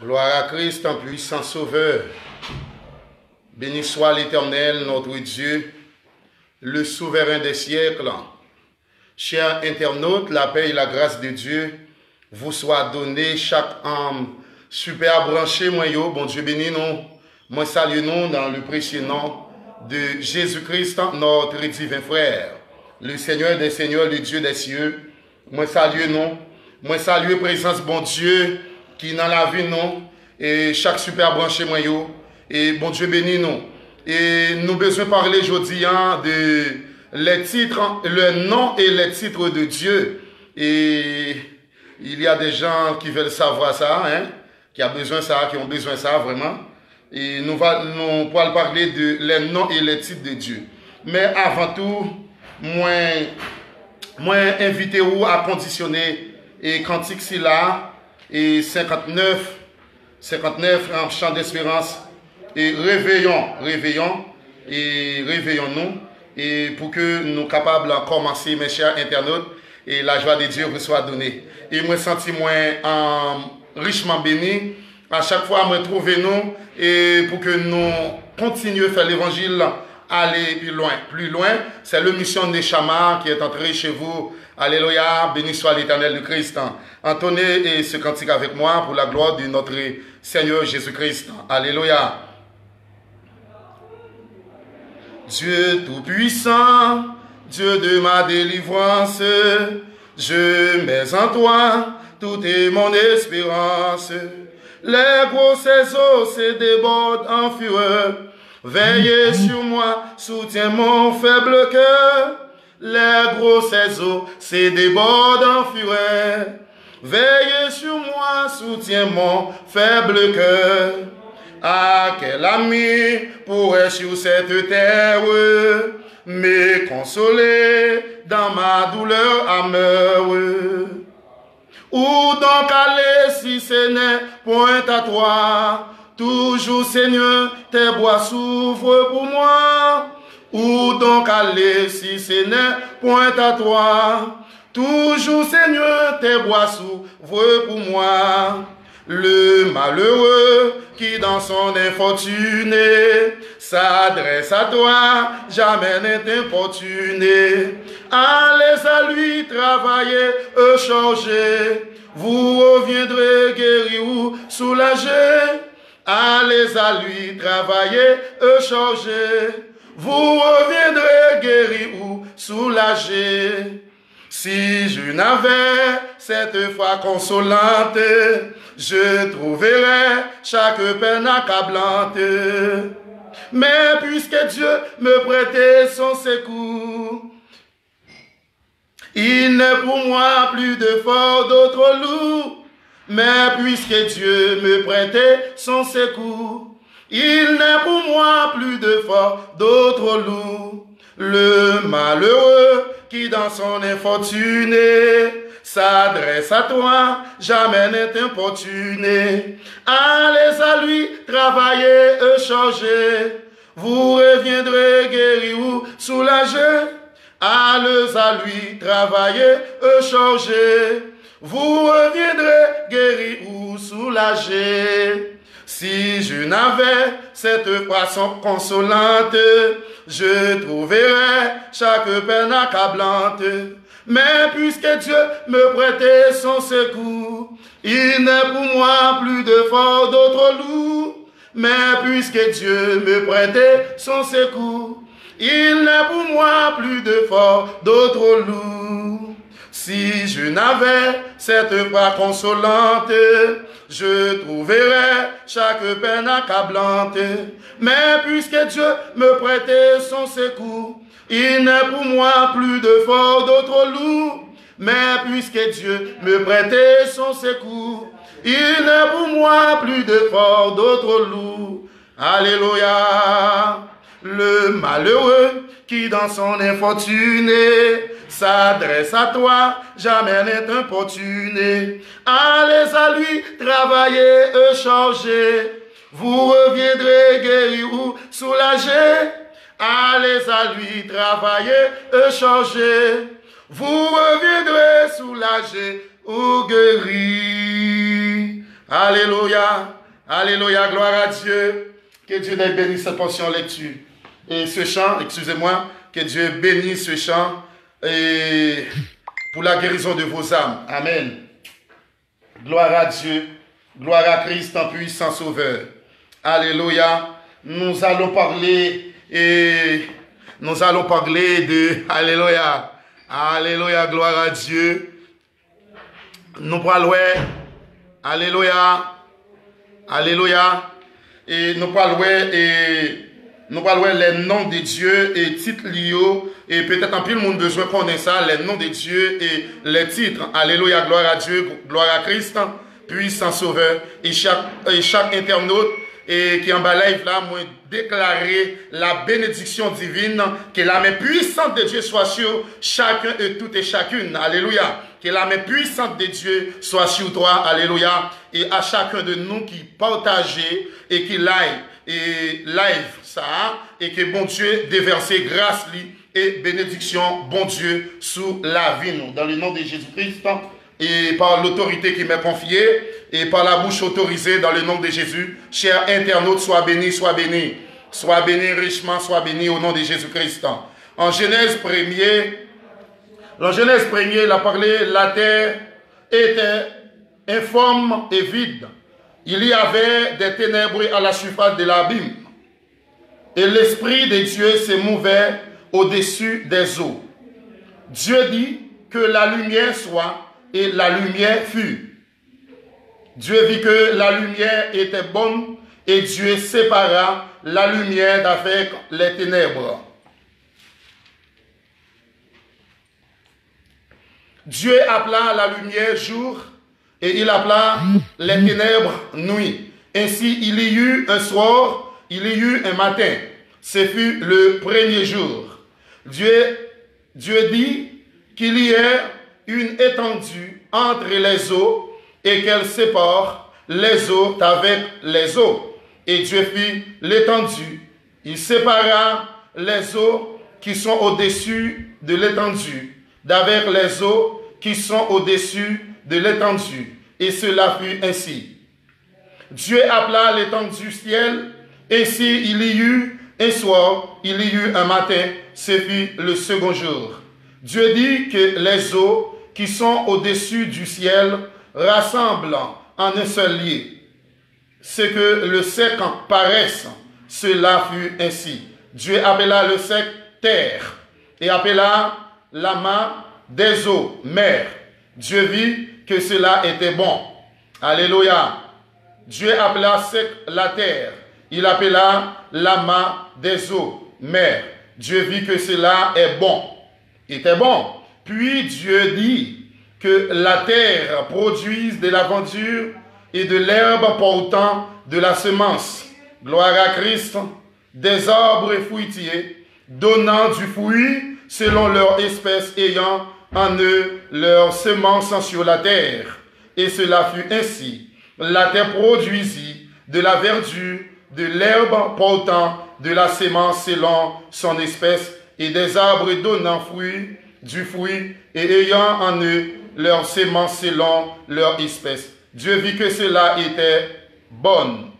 Gloire à Christ, en puissant Sauveur. Béni soit l'Éternel, notre Dieu, le souverain des siècles. Chers internautes, la paix et la grâce de Dieu vous soient données, chaque âme super branché, moi yo, bon Dieu béni nous, moi salue nous dans le précieux nom de Jésus-Christ, notre divin frère, le Seigneur des Seigneurs, le Dieu des cieux. Moi salue nous, moi salue présence bon Dieu qui dans la vie nous, et chaque super branché moi yo, et bon Dieu béni nous. Et nous besoin parler aujourd'hui de les titres, le nom et les titres de Dieu. Et il y a des gens qui veulent savoir ça, hein, qui ont besoin de ça, vraiment. Et nous pourrons parler de les noms et les titres de Dieu. Mais avant tout, moi invité vous à conditionner et cantique si là, et 59 en chant d'espérance. Et réveillons-nous, et pour que nous soyons capables de commencer, mes chers internautes, et la joie de Dieu vous soit donnée. Et moi, senti moi richement béni, à chaque fois, moi trouver nous, et pour que nous continuions à faire l'évangile, aller plus loin. C'est le mission de Neshama qui est entré chez vous. Alléluia, béni soit l'Éternel de Christ. Entonnez ce cantique avec moi pour la gloire de notre Seigneur Jésus-Christ. Alléluia. Dieu tout-puissant, Dieu de ma délivrance, je mets en toi toute mon espérance. Les grosses eaux se débordent en fureur, veillez sur moi, soutiens mon faible cœur. Les grosses eaux se débordent en fureur, veillez sur moi, soutiens mon faible cœur. Ah, quel ami pourrait sur cette terre me consoler dans ma douleur amère? Où donc aller si ce n'est point à toi? Toujours, Seigneur, tes bois s'ouvrent pour moi. Où donc aller si ce n'est point à toi? Toujours, Seigneur, tes bois s'ouvrent pour moi. Le malheureux qui dans son infortuné s'adresse à toi, jamais n'est importuné. Allez à lui travailler, changer, vous reviendrez guéri ou soulagé. Allez à lui travailler, changer, vous reviendrez guéri ou soulagé. Si je n'avais cette foi consolante, je trouverais chaque peine accablante. Mais puisque Dieu me prêtait son secours, il n'est pour moi plus de fort d'autre loup. Mais puisque Dieu me prêtait son secours, il n'est pour moi plus de fort d'autre loup. Le malheureux qui dans son infortuné s'adresse à toi, jamais n'est importuné. Allez à lui travailler, changer, vous reviendrez guéri ou soulagé. Allez à lui travailler, changer, vous reviendrez guéri ou soulagé. Si je n'avais cette façon consolante, je trouverais chaque peine accablante. Mais puisque Dieu me prêtait son secours, il n'est pour moi plus de fort d'autre loup. Mais puisque Dieu me prêtait son secours, il n'est pour moi plus de fort d'autre loup. Si je n'avais cette foi consolante, je trouverais chaque peine accablante. Mais puisque Dieu me prêtait son secours, il n'est pour moi plus de fort d'autre loup. Mais puisque Dieu me prêtait son secours, il n'est pour moi plus de fort d'autre loup. Alléluia. Le malheureux qui dans son infortuné s'adresse à toi, jamais n'est importuné. Allez à lui travailler, changer, vous reviendrez guéri ou soulagé. Allez à lui travailler, changer, vous reviendrez soulagé ou guéri. Alléluia. Alléluia. Gloire à Dieu. Que Dieu bénisse cette portion lecture. Et ce chant, excusez-moi, que Dieu bénisse ce chant et pour la guérison de vos âmes. Amen. Gloire à Dieu. Gloire à Christ en puissant sauveur. Alléluia. Nous allons parler de Alléluia. Alléluia. Gloire à Dieu. Nous parlons. Alléluia. Alléluia. Et nous parlons les noms de Dieu et titres liés. Et peut-être en plus le monde besoin qu'on ait ça, les noms de Dieu et les titres. Alléluia, gloire à Dieu, gloire à Christ, puissant sauveur. Et chaque internaute qui en bas live là, moi déclarer la bénédiction divine, que la main puissante de Dieu soit sur chacun et toutes et chacune. Alléluia. Que la main puissante de Dieu soit sur toi. Alléluia. Et à chacun de nous qui partageait et qui live ça, et que bon Dieu déverse grâce lui et bénédiction, bon Dieu, sous la vie nous. Dans le nom de Jésus-Christ et par l'autorité qui m'est confiée et par la bouche autorisée dans le nom de Jésus, chers internautes, sois bénis, sois bénis. Sois bénis richement, sois bénis au nom de Jésus-Christ. En Genèse 1er, il a parlé, la terre était informe et vide. Il y avait des ténèbres à la surface de l'abîme. Et l'Esprit de Dieu se mouvait au-dessus des eaux. Dieu dit que la lumière soit, et la lumière fut. Dieu vit que la lumière était bonne, et Dieu sépara la lumière d'avec les ténèbres. Dieu appela la lumière jour, et il appela les ténèbres nuit. Ainsi, il y eut un soir, il y eut un matin. Ce fut le premier jour. Dieu dit qu'il y ait une étendue entre les eaux et qu'elle sépare les eaux avec les eaux. Et Dieu fit l'étendue. Il sépara les eaux qui sont au-dessus de l'étendue d'avec les eaux qui sont au-dessus de l'étendue. Et cela fut ainsi. Dieu appela l'étendue ciel. Ainsi il y eut un soir, il y eut un matin, ce fut le second jour. Dieu dit que les eaux qui sont au-dessus du ciel rassemblent en un seul lieu. Ce que le sec paraisse, cela fut ainsi. Dieu appela le sec terre et appela l'amas des eaux mer. Dieu vit que cela était bon. Alléluia. Dieu appela sec la terre. Il appela l'amas des eaux mer. Dieu vit que cela est bon. Était bon. Puis Dieu dit que la terre produise de la verdure et de l'herbe portant de la semence. Gloire à Christ. Des arbres fruitiers donnant du fruit selon leur espèce ayant en eux leur semence sur la terre. Et cela fut ainsi. La terre produisit de la verdure, de l'herbe portant de la semence selon son espèce, et des arbres donnant du fruit, et ayant en eux leur semence selon leur espèce. Dieu vit que cela était bon.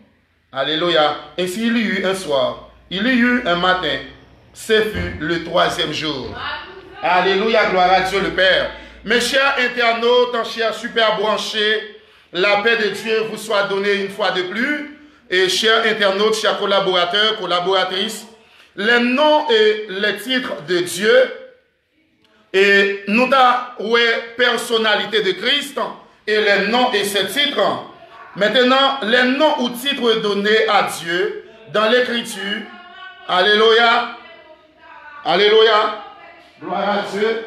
Alléluia. Ainsi il y eut un soir, il y eut un matin, ce fut le troisième jour. Alléluia, gloire à Dieu le Père. Mes chers internautes, chers super branchés, la paix de Dieu vous soit donnée une fois de plus. Et chers internautes, chers collaborateurs, collaboratrices, les noms et les titres de Dieu, et nous avons personnalité de Christ, et les noms et ses titres. Maintenant, les noms ou titres donnés à Dieu dans l'Écriture. Alléluia. Alléluia. Gloire à Dieu.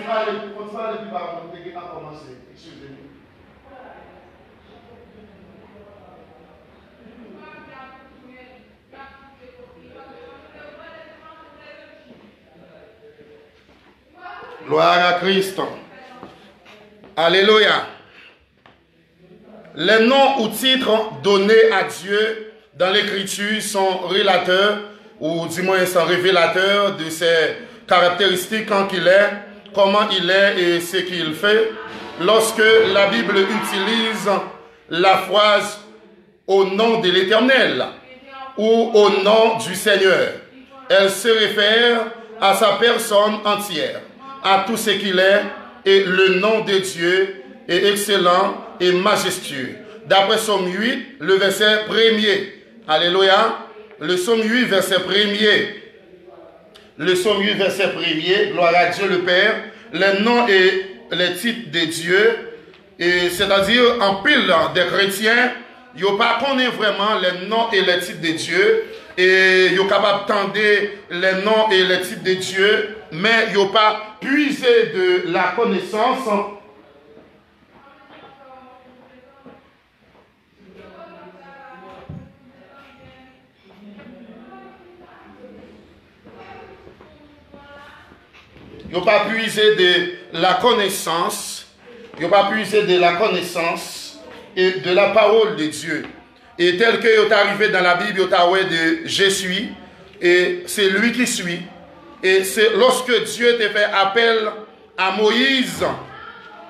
Continuez depuis par on a commencé. Excusez-nous. Gloire à Christ. Alléluia. Les noms ou titres donnés à Dieu dans l'Écriture sont révélateurs, ou du moins sont révélateurs de ses caractéristiques, quand il est, comment il est et ce qu'il fait. Lorsque la Bible utilise la phrase « au nom de l'Éternel » ou « au nom du Seigneur », elle se réfère à sa personne entière, à tout ce qu'il est, et le nom de Dieu est excellent et majestueux. D'après Psaume 8, le verset 1er. Alléluia. Le Psaume 8, verset 1er. Le Psaume 8, verset 1er. Gloire à Dieu le Père. Les noms et les titres de Dieu, c'est-à-dire en pile des chrétiens, ils ne connaissent pas vraiment les noms et les titres de Dieu. Et ils sont capables d'entendre les noms et les titres de Dieu, mais ils n'ont pas puisé de la connaissance. Ils n'ont pas puisé de la connaissance. Ils n'ont pas puisé de la connaissance et de la parole de Dieu. Et tel que il est arrivé dans la Bible, il est de je suis, et c'est lui qui suit. Et c'est lorsque Dieu t'a fait appel à Moïse,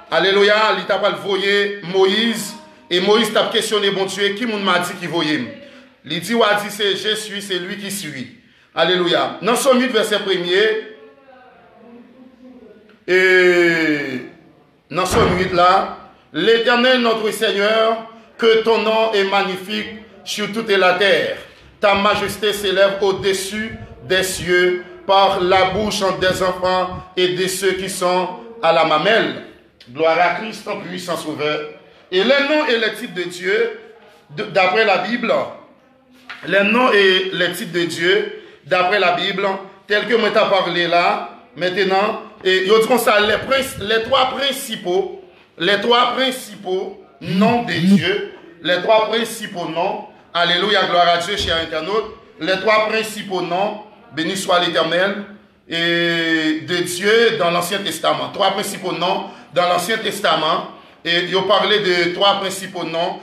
alléluia, il t'a pas voyé Moïse, et Moïse t'a questionné, bon Dieu, qui m'a dit qu'il voyait? Il dit, c'est je suis, c'est lui qui suit. Alléluia. Dans Psaume 8, verset 1er, et dans Psaume 8 là, l'Éternel notre Seigneur, que ton nom est magnifique sur toute la terre. Ta majesté s'élève au-dessus des cieux par la bouche des enfants et de ceux qui sont à la mamelle. Gloire à Christ en puissant sauveur. Et les noms et les titres de Dieu, d'après la Bible, les noms et les titres de Dieu, d'après la Bible, tels que moi t'ai parlé là, maintenant, et ils disent ça, les trois principaux noms de Dieu, les trois principaux noms, alléluia, gloire à Dieu, chers internautes, les trois principaux noms, béni soit l'Éternel, et de Dieu dans l'Ancien Testament. Trois principaux noms dans l'Ancien Testament, et ils ont parlé de trois principaux noms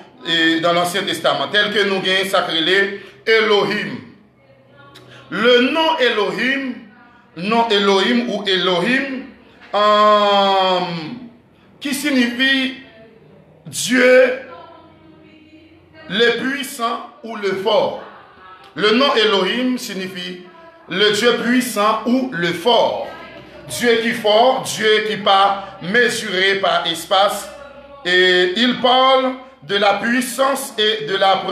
dans l'Ancien Testament, tels que nous gagnons sacré Elohim. Le nom Elohim ou Elohim, qui signifie Dieu le puissant ou le fort. Le nom Elohim signifie le Dieu puissant ou le fort. Dieu qui est fort, Dieu qui n'est pas mesuré par espace. Et il parle de la puissance et de la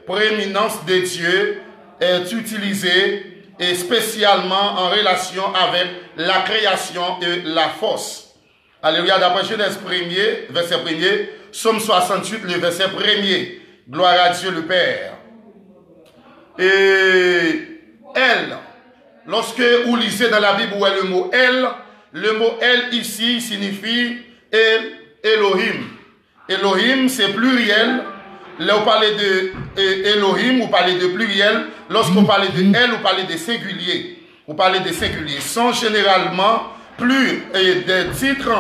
prééminence de Dieu est utilisé et spécialement en relation avec la création et la force. Alléluia, d'après Genèse 1er, verset 1er, Psaume 68, le verset 1er. Gloire à Dieu le Père. Et elle, lorsque vous lisez dans la Bible où est le mot elle ici signifie Elohim. Elohim, c'est pluriel. Là, vous parlez de Elohim, vous parlez de pluriel. Lorsqu'on parle de elle, vous parlez de singulier. Vous parlez de singulier. Sont généralement plus des titres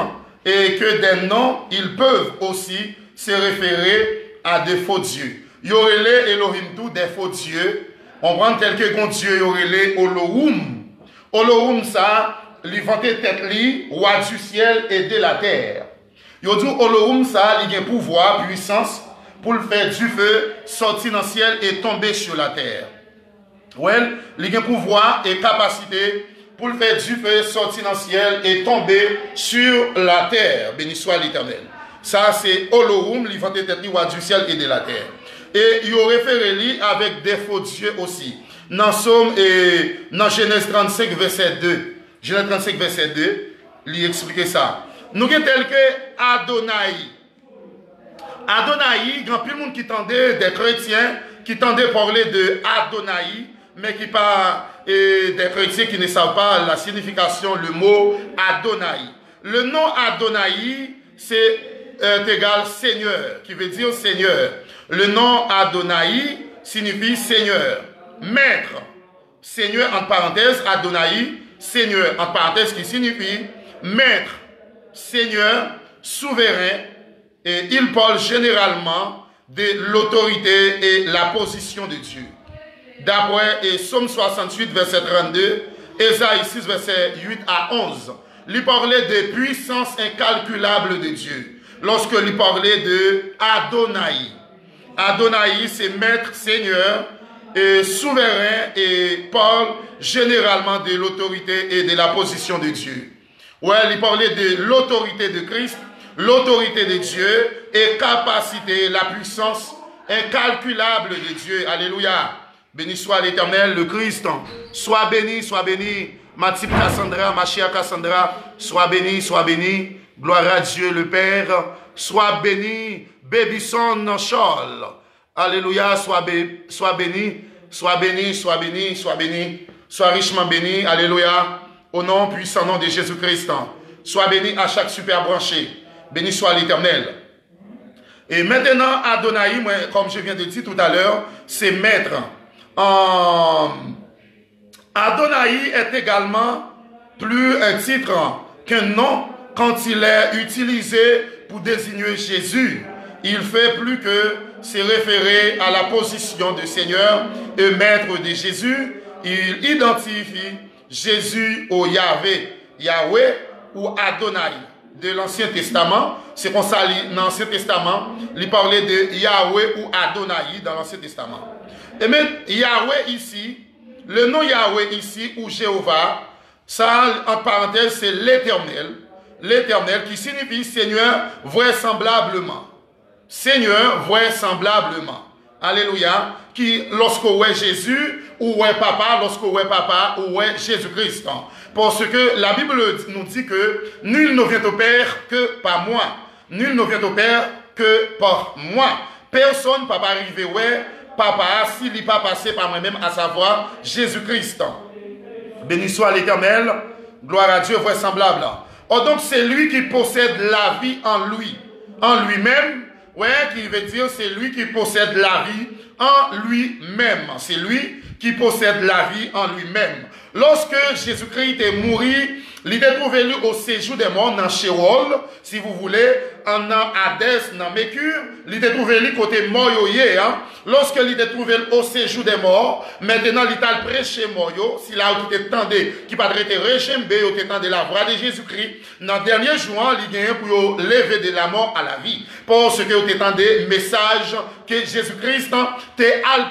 et que des noms. Ils peuvent aussi se référer à des faux dieux. Il y aurait les Elohim tout, des faux dieux. On prend tel que grand Dieu, il y aurait les Olohum. Olohum, ça, il vantait tête li, roi du ciel et de la terre. Il dit Olohum, ça, il a un pouvoir, puissance, pour le faire du feu, sortir dans le ciel et tomber sur la terre. Ouais, il a un pouvoir et capacité pour le faire du feu, sortir dans le ciel et tomber sur la terre. Béni soit l'Éternel. Ça, c'est Olohum, il vantait tête li, roi du ciel et de la terre. Et il aurait référé lui avec des faux dieux aussi. Dans Somme et dans Genèse 35, verset 2. Genèse 35, verset 2, il explique ça. Nous avons tel que Adonai. Adonai, il y a plus de monde qui tendait, des chrétiens, qui tendaient parler de Adonai, mais qui pas des chrétiens qui ne savent pas la signification, le mot Adonai. Le nom Adonai, c'est égal Seigneur, qui veut dire Seigneur. Le nom Adonai signifie Seigneur, Maître. Seigneur, entre parenthèses, Adonai, Seigneur, entre parenthèses, qui signifie maître, seigneur, souverain, et il parle généralement de l'autorité et la position de Dieu. D'après Psaume 68, verset 32, Ésaïe 6, verset 8 à 11, il parlait de puissance incalculable de Dieu. Lorsque il parlait de Adonai. Adonai, c'est maître, seigneur, et souverain, et parle généralement de l'autorité et de la position de Dieu. Ouais, il parlait de l'autorité de Christ, l'autorité de Dieu et capacité, la puissance incalculable de Dieu. Alléluia. Béni soit l'Éternel, le Christ. Sois béni, Matip Cassandra, Machia Cassandra. Sois béni. Gloire à Dieu le Père. Sois béni, Babyson Charles. Alléluia, sois béni. Sois richement béni. Alléluia. Au nom puissant nom de Jésus-Christ. Sois béni à chaque super branché. Béni soit l'Éternel. Et maintenant, Adonai, comme je viens de dire tout à l'heure, c'est maître. Adonai est également plus un titre qu'un nom quand il est utilisé pour désigner Jésus. Il fait plus que se référer à la position de Seigneur et maître de Jésus. Il identifie Jésus au Yahweh ou Adonai de l'Ancien Testament. C'est comme ça dans l'Ancien Testament, il parlait de Yahweh ou Adonai dans l'Ancien Testament. Et même Yahweh ici, le nom Yahweh ici ou Jéhovah, ça en parenthèse c'est l'Éternel. L'Éternel qui signifie Seigneur vraisemblablement. Seigneur vraisemblablement. Alléluia. Qui lorsqu'on voit Jésus ou ouais papa, lorsqu'on voit papa ou ouais Jésus-Christ. Parce que la Bible nous dit que nul ne vient au Père que par moi. Nul ne vient au Père que par moi. Personne ne peut pas arriver ouais papa s'il n'est pas passé par moi-même, à savoir Jésus-Christ. Béni soit l'Éternel. Gloire à Dieu vraisemblable. Oh, donc c'est lui qui possède la vie en lui. En lui-même. Ouais, qui veut dire c'est lui qui possède la vie en lui-même. C'est lui qui possède la vie en lui-même. Lorsque Jésus-Christ est mort, il est trouvé lui au séjour des morts dans Sheol, si vous voulez, en Hadès, dans Mercure, il est trouvé lui côté mort. Lorsque il est trouvé au séjour des morts, maintenant il a prêché mort. Si là où tu t'étendais, qui pas être régime, il t'étendait la voix de Jésus-Christ, dans le dernier jour, il gagne pour lever de la mort à la vie. Parce que vous t'étendez message que Jésus-Christ t'a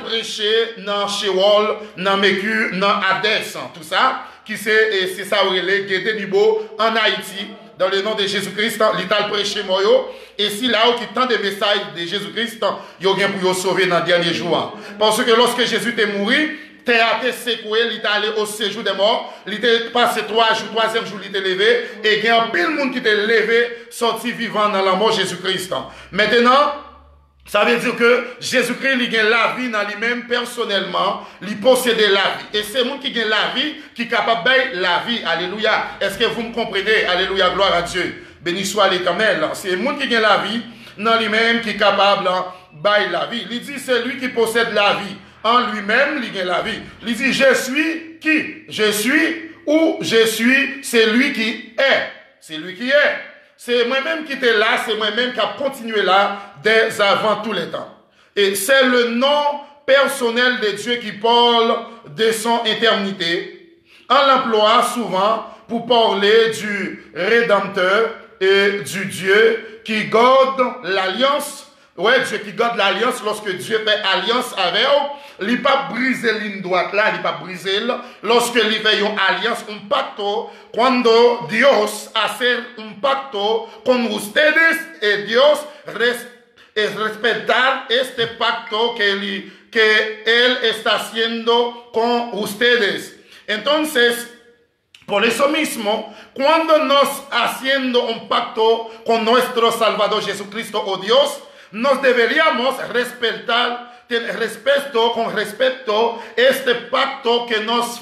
prêché dans Sheol, dans Mercure, dans Hadès, tout ça. Qui c'est ça où il est Guédé Nibo en Haïti, dans le nom de Jésus-Christ, l'Ital prêché Moyo, et si là où qui tend des messages de Jésus-Christ, il y a bien pour sauver dans le dernier jour. Parce que lorsque Jésus est mort, il a été secoué, il est allé au séjour des morts, il est passé 3 jours, 3e jour, il est levé, et il y a un pile de monde qui est levé, sorti vivant dans la mort Jésus-Christ. Maintenant, ça veut dire que Jésus-Christ, il gagne la vie dans lui-même personnellement, il possède la vie. Et c'est le monde qui gagne la vie, qui est capable de la vie. Alléluia. Est-ce que vous me comprenez? Alléluia, gloire à Dieu. Béni soit l'Éternel. C'est le monde qui gagne la vie dans lui-même, qui est capable de la vie. Il dit, c'est lui qui possède la vie. En lui-même, il gagne la vie. Il dit, je suis qui? Je suis ou je suis, c'est lui qui est. C'est lui qui est. C'est moi-même qui était là, c'est moi-même qui a continué là dès avant tous les temps. Et c'est le nom personnel de Dieu qui parle de son éternité. On l'emploie souvent pour parler du Rédempteur et du Dieu qui garde l'alliance. Ouais, Dieu qui garde l'alliance lorsque Dieu fait alliance avec eux. Il n'a pas brisé l'une droite là, il n'a pas brisé là. Lorsque il fait une alliance, un pacto, cuando Dios hace un pacto con ustedes, et Dios respetar este pacto que Él está haciendo con ustedes. Entonces, por eso mismo, cuando nos haciendo un pacto con nuestro Salvador Jesucristo, oh Dios, nos deberíamos respetar con respeto este pacto que nos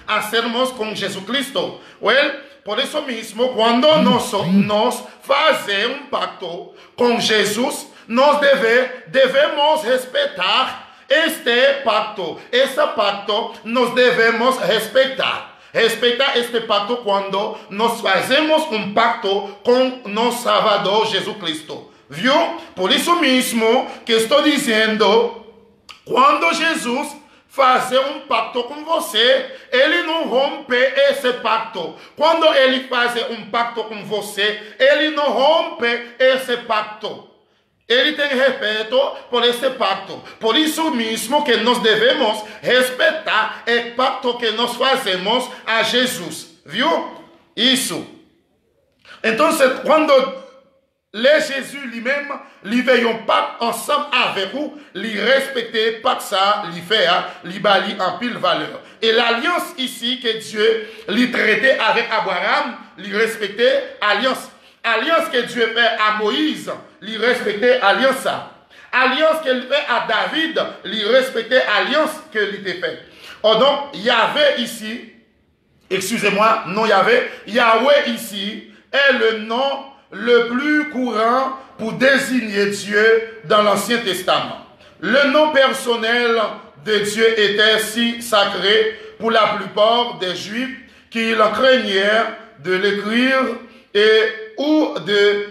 hacemos con Jesucristo. Well, por eso mismo, cuando nos hace un pacto con Jesús, nos debemos respetar este pacto. Ese pacto nos debemos respetar. Respectar este pacto cuando nos fazemos un pacto con nuestro Salvador Jesucristo. ¿Vio? Por eso mismo que estoy diciendo, cuando Jesús fazer pacto com você, ele não rompe esse pacto. Quando ele faz pacto com você, ele não rompe esse pacto. Ele tem respeito por esse pacto. Por isso mesmo que nós devemos respeitar o pacto que nós fazemos a Jesus. Viu? Isso. Então, quando Jésus lui-même, lui veille un pacte ensemble avec vous, lui respecter pacte ça, lui faire, lui bali en pile valeur. Et l'alliance ici que Dieu lui traitait avec Abraham, lui respecter alliance. Alliance que Dieu fait à Moïse, lui respecter alliance ça. Alliance qu'il fait à David, lui respecter alliance que lui fait. Oh donc, Yahvé ici, excusez-moi, non Yahweh ici est le nom le plus courant pour désigner Dieu dans l'Ancien Testament. Le nom personnel de Dieu était si sacré pour la plupart des Juifs qu'ils craignaient de l'écrire ou de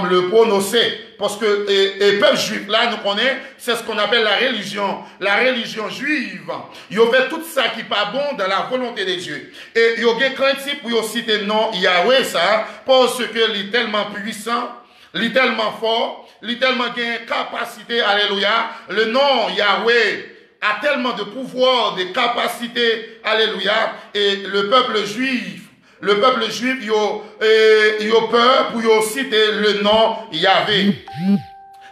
le prononcer. Parce que le peuple juif, là, nous connaissons, c'est ce qu'on appelle la religion juive. Ils ont fait tout ça qui n'est pas bon dans la volonté de Dieu. Et ils ont crainte pour citer le nom Yahweh, ça, parce qu'il est tellement puissant, il est tellement fort, il est tellement gain capacité, alléluia. Le nom Yahweh a tellement de pouvoir, de capacité, alléluia. Et le peuple juif, il a peur pour citer le nom Yahvé.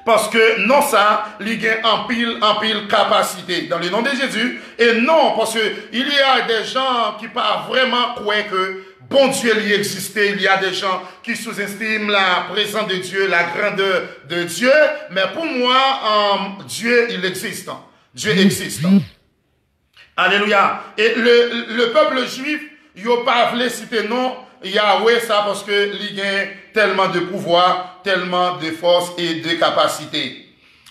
Parce que non, ça, il y a en pile capacité dans le nom de Jésus. Et non, parce qu'il y a des gens qui pas vraiment croient que bon Dieu y existait. Il y a des gens qui sous-estiment la présence de Dieu, la grandeur de Dieu. Mais pour moi, Dieu, il existe. Dieu existe. Alléluia. Et le peuple juif, il n'a pas voulu citer non Yahweh, ça parce que il a tellement de pouvoir, tellement de force et de capacité.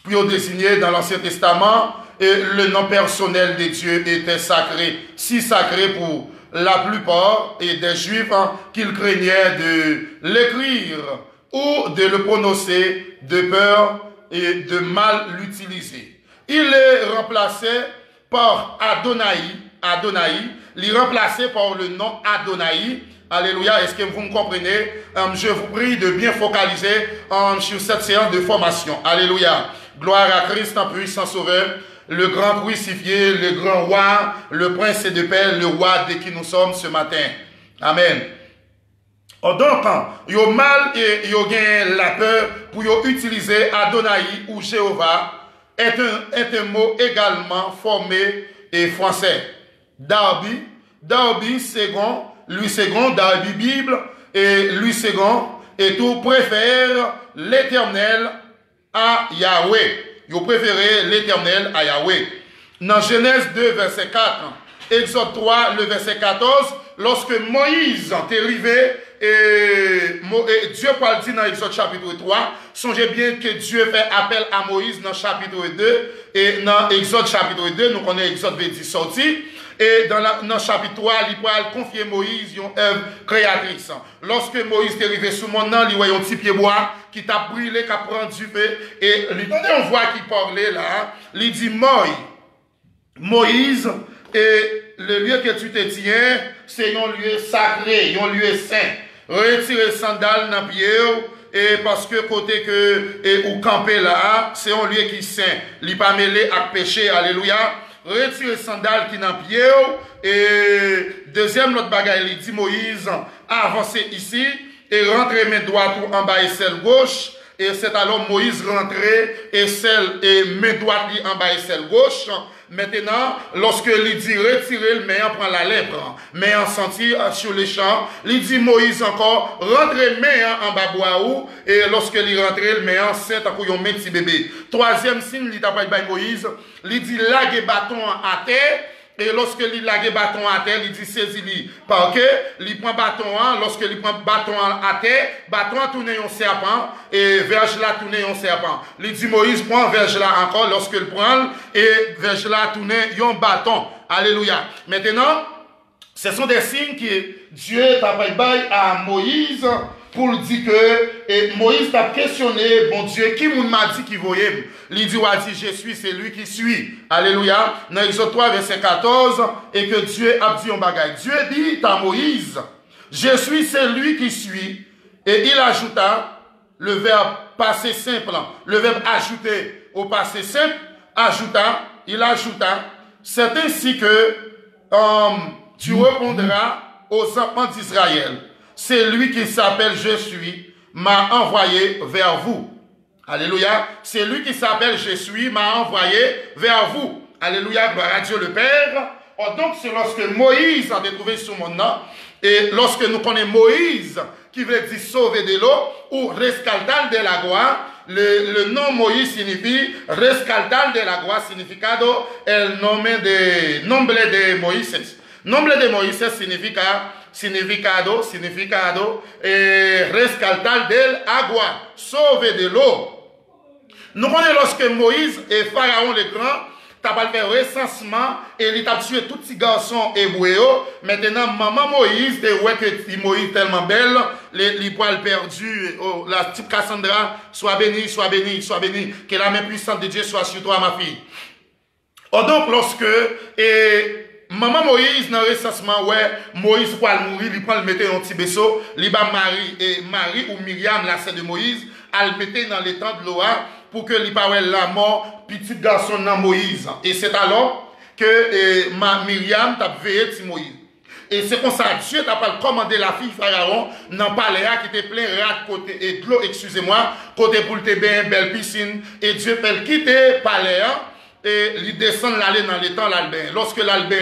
Puis on désignait dans l'Ancien Testament, le nom personnel de Dieu était sacré, si sacré pour la plupart et des Juifs qu'ils craignaient de l'écrire ou de le prononcer de peur et de mal l'utiliser. Il est remplacé par Adonai, il est remplacé par le nom Adonai. Alléluia, est-ce que vous me comprenez? Je vous prie de bien focaliser sur cette séance de formation. Alléluia. Gloire à Christ en puissant sauveur, le grand crucifié, le grand roi, le prince de paix, le roi de qui nous sommes ce matin. Amen. Donc, il y a mal et il y a la peur pour utiliser Adonai ou Jéhovah est un mot également formé et français. Darby second, lui second, Darby Bible, et lui second, et tout préfère l'Éternel à Yahweh. Vous préférez l'Éternel à Yahweh. Dans Genèse 2, verset 4, Exode 3, le verset 14, lorsque Moïse est arrivé, et Dieu parle dit dans Exode chapitre 3, songez bien que Dieu fait appel à Moïse dans chapitre 2, et dans Exode chapitre 2, nous connaissons Exode 20 sorti, et dans chapitre 3, il va confier Moïse une œuvre créatrice. Lorsque Moïse est arrivé sous mon nom, il voit un petit pied bois qui t'a brûlé, qui a pris du feu, et lui donne une voix qui parlait là, il dit Moïse, et le lieu que tu te tiens, c'est un lieu sacré, un lieu saint. Retire sandales dans pied, et parce que côté que ou camper là, c'est un lieu qui est saint. Il n'est pas mêlé à péché, alléluia. Retire sandales qui dans pied, et deuxième l'autre bagaille, il dit Moïse, avancez ici, et rentrez main droite en bas et celle gauche. Et c'est alors Moïse rentré et main droite en bas et celle gauche. Maintenant, lorsque il dit retirer le main, prend la lèpre, main en senti sur les champs, il dit Moïse encore, rentrez main en bas bois, et lorsque il rentre le main en saint, à couillon petit bébé. Troisième signe, il t'a Moïse, il dit lague bâton à terre. Et lorsque il lage bâton à terre, il dit saisis-lui. Parce que il prend bâton, lorsque il prend bâton à terre, bâton a tourné un serpent, et verge là tourné un serpent. Il dit Moïse prend verge là encore, lorsque il prend, et verge là tourné un bâton. Alléluia. Maintenant, Ce sont des signes que Dieu t'a bail à Moïse pour lui dire que et Moïse t'a questionné, bon Dieu, qui m'a dit qu'il voyait? Il dit, je suis, c'est lui qui suit. Alléluia. Dans Exode 3, verset 14, et que Dieu a dit un bagage. Dieu dit à Moïse, je suis, c'est lui qui suit. Et il ajouta le verbe passé simple, le verbe ajouter au passé simple, il ajouta, c'est ainsi que tu répondras aux enfants d'Israël. C'est lui qui s'appelle Je suis, m'a envoyé vers vous. Alléluia. C'est lui qui s'appelle Je suis, m'a envoyé vers vous. Alléluia. Gloire à Dieu le Père. Oh, donc c'est lorsque Moïse a trouvé ce monde-là, et lorsque nous connaissons Moïse, qui veut dire sauver de l'eau, ou rescaldar de l'agua, le nom Moïse signifie rescaldar de l'agua, significado el nombre de Moïse. Nombre de Moïse significado, rescaldar del agua, sauver de l'eau. Nous connaissons lorsque Moïse et Pharaon le grand, t'as pas fait recensement et il t'a tué tous ces garçons hébreux. Maintenant, maman Moïse, ouais que Moïse tellement belle, les poils perdus, la type Cassandra, sois béni, sois béni, sois béni, que la main puissante de Dieu soit sur toi, ma fille. Oh, donc, lorsque, maman Moïse, dans le recensement, ouais, Moïse pour mourir, il prend le mettre dans un petit vaisseau, il va Marie ou Myriam, la sœur de Moïse, elle mettait dans les temps de Loa, pour que l'il parle la mort, petit garçon dans Moïse. Et c'est alors que Myriam t'a veillé sur Moïse. Et c'est comme ça, Dieu t'a pas commandé la fille Pharaon dans le palais qui était plein rat côté et de l'eau, excusez-moi, côté pour te bien belle piscine. Et Dieu fait quitter le palais et il descend l'aller dans les temps l'albin. Lorsque l'albin,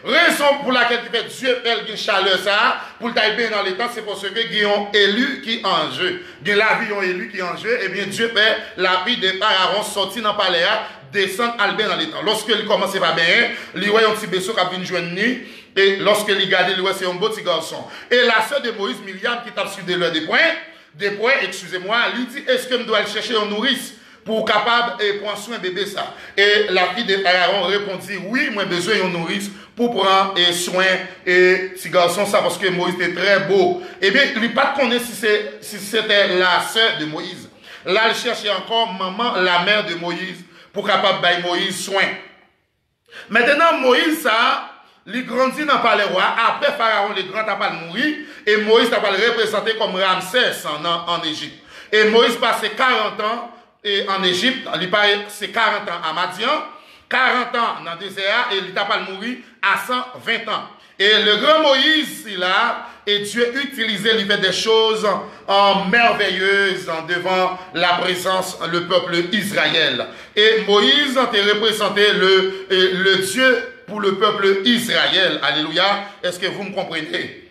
raison pour laquelle Dieu fait une chaleur ça, pour t'aider dans les temps, c'est parce que il y a un élu qui en jeu. Il y a la vie un élu qui en jeu, et bien Dieu fait la vie de Pharaon sortir dans le palais, descendre albin dans les temps. Lorsque il commence à bien, il voit un petit vaisseau qui a venu joindre nuit, et lorsque il regarde, il voit c'est un beau petit garçon. Et la sœur de Moïse, Myriam, qui tape sur des points, excusez-moi, lui dit, est-ce que je dois aller chercher un nourrice pour capable et prendre soin de bébé ça. Et la fille de Pharaon répondit, oui, moi besoin d'un nourrice pour prendre soin et ce garçon ça parce que Moïse était très beau. Eh bien, il n'a pas connaît si c'était la sœur de Moïse. Là, il cherchait encore maman, la mère de Moïse, pour capable bailler Moïse soin. Maintenant, Moïse ça, il grandit dans le palais roi. Après Pharaon, le grand n'a pas mourir et Moïse n'a pas le représenté comme Ramsès en Égypte. Et Moïse passait 40 ans et en Égypte, c'est 40 ans à Madian, 40 ans dans le désert, et il n'a pas mourir à 120 ans. Et le grand Moïse, il a, et Dieu utilisait, il fait des choses merveilleuses devant la présence, le peuple Israël. Et Moïse a représenté le Dieu pour le peuple Israël. Alléluia. Est-ce que vous me comprenez?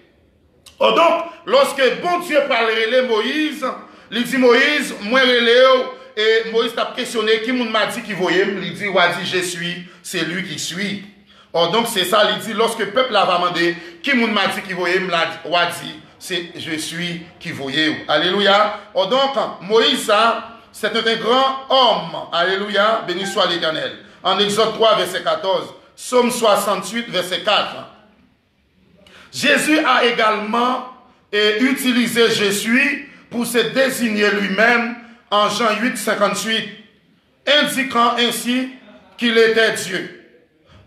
Oh, donc, lorsque bon Dieu parlerait Moïse, il dit Moïse, moi relève. Et Moïse t'a questionné, qui m'a dit qu'il voyait, il dit, je suis, c'est lui qui suit. Or, donc c'est ça, il dit, lorsque le peuple a demandé, qui m'a dit qu'il voyait, il dit, c'est je suis qui voyait. Alléluia. Or, donc, Moïse, c'est un grand homme. Alléluia. Béni soit l'Éternel. En Exode 3, verset 14. Psaume 68, verset 4. Jésus a également utilisé je suis pour se désigner lui-même en Jean 8, 58, indiquant ainsi qu'il était Dieu.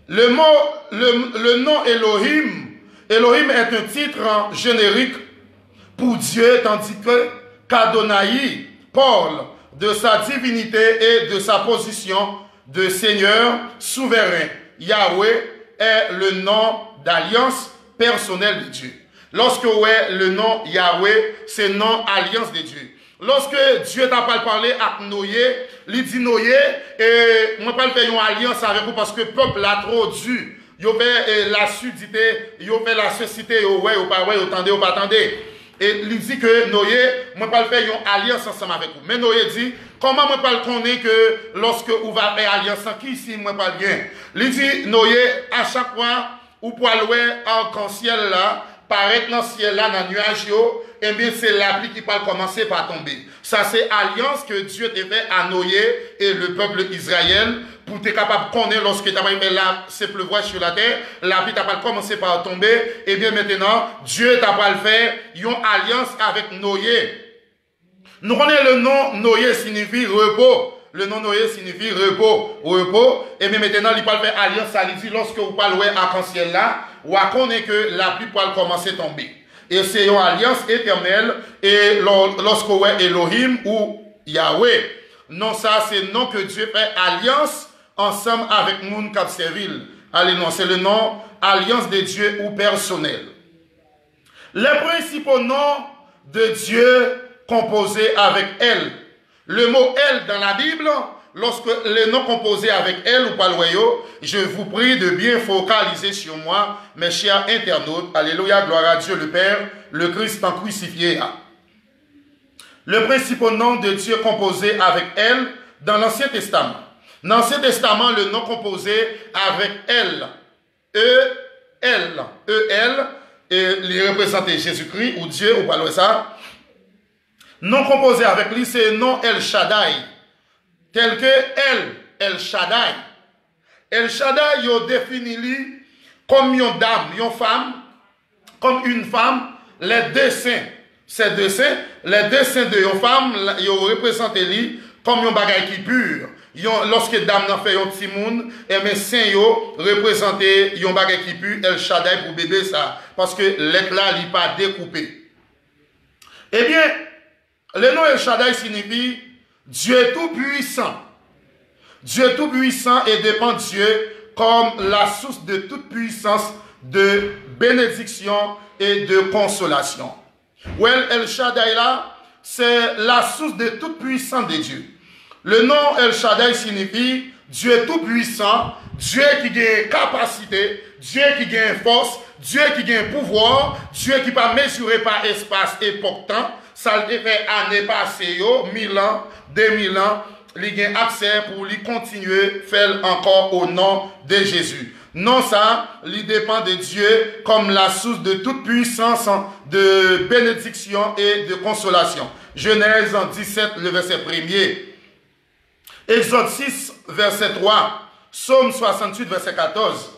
Le nom Elohim est un titre générique pour Dieu, tandis que qu'Adonai parle de sa divinité et de sa position de Seigneur souverain. Yahweh est le nom d'alliance personnelle de Dieu. Lorsque le nom Yahweh, c'est nom alliance de Dieu. Lorsque Dieu t'a pas parlé à Noé, il dit Noé, et moi pas faire une alliance avec vous parce que le peuple a trop dû. Il fait la sudité, il fait la cécité, ouais, ou pas, ouais, attendez, ou pas, attendez. Et il dit que Noé, moi pas faire une alliance ensemble avec vous. Mais Noé dit, comment moi pas le connaître que lorsque vous va faire alliance sans qui ici, moi pas bien. Il dit, Noé, à chaque fois, ou pour aller arc-en-ciel là, paraître dans le ciel là, dans le nuage, eh bien, c'est la pluie qui va commencer par tomber. Ça, c'est alliance que Dieu t'a fait à Noé et le peuple d'Israël pour être capable de connaître lorsque tu as là, c'est pleuvoir sur la terre, la pluie t'a pas commencé par tomber. Eh bien, maintenant, Dieu t'a pas le fait une alliance avec Noé. Nous connaissons le nom Noé signifie repos. Le nom Noé signifie repos. Repos. Et bien maintenant, il parle faire alliance. Ça dit, lorsque vous parlez arc-en-ciel là, vous connaissez que la pluie peut commencer à tomber. Et c'est une alliance éternelle. Et lorsque vous voyez Elohim ou Yahweh, non, ça c'est le nom que Dieu fait alliance ensemble avec Moun Kapseville. Allez, non, c'est le nom alliance de Dieu ou personnel. Les principaux noms de Dieu composés avec elle. Le mot elle dans la Bible, lorsque les noms composés avec elle ou palwayo, je vous prie de bien focaliser sur moi, mes chers internautes. Alléluia, gloire à Dieu le Père, le Christ en crucifié. Le principal nom de Dieu composé avec elle dans l'Ancien Testament. Dans l'Ancien Testament, le nom composé avec elle, E-L, et il représentait Jésus-Christ ou Dieu ou pas ça. Non composé avec lui, c'est le nom El Shaddai. Tel que El Shaddai. El Shaddai, il définit lui comme une dame, une femme, comme une femme, les deux seins. Ces deux seins, les deux seins de une femme, ils représentent lui comme un bagage qui pur. Lorsque dame n'a fait un petit monde, et mes seins représentent un bagage qui pur, El Shaddai pour bébé ça. Parce que l'être là, il n'est pas découpé. Eh bien, le nom El Shaddai signifie Dieu tout-puissant. Dieu tout-puissant et dépend de Dieu comme la source de toute puissance, de bénédiction et de consolation. Well, El Shaddai là, c'est la source de toute puissance de Dieu. Le nom El Shaddai signifie Dieu tout-puissant, Dieu qui a capacité, Dieu qui a force, Dieu qui a pouvoir, Dieu qui ne peut pas mesurer par espace, époque, temps. Ça a fait année passée, 1000 ans, 2000 ans, il a accès pour lui continuer à faire encore au nom de Jésus. Non, ça, il dépend de Dieu comme la source de toute puissance, de bénédiction et de consolation. Genèse 17, le verset 1er. Exode 6, verset 3. Psaume 68, verset 14.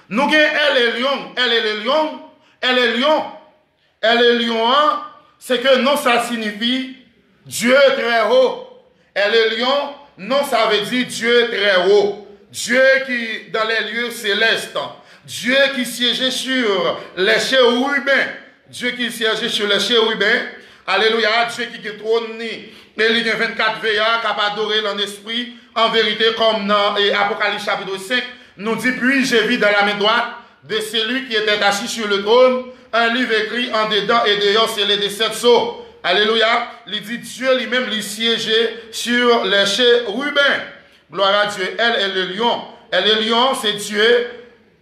Nous avons elle est lion, elle est le lion, elle est lion, elle est lion. C'est que non, ça signifie Dieu très haut. Elle est lion, non, ça veut dire Dieu très haut. Dieu qui, dans les lieux célestes, Dieu qui siégeait sur les chérubins, Dieu qui siégeait sur les chérubins, alléluia, Dieu qui est trôné, et il y a 24 veillards qui a adoré en esprit, en vérité, comme dans Apocalypse chapitre 5, nous dit, puis j'ai vu dans la main droite de celui qui était assis sur le trône, un livre écrit en dedans et dehors, c'est les 7 sceaux. Alléluia. Il dit Dieu lui-même lui siégeait sur les chérubins. Gloire à Dieu. Elle est le lion. Elle est le lion, c'est Dieu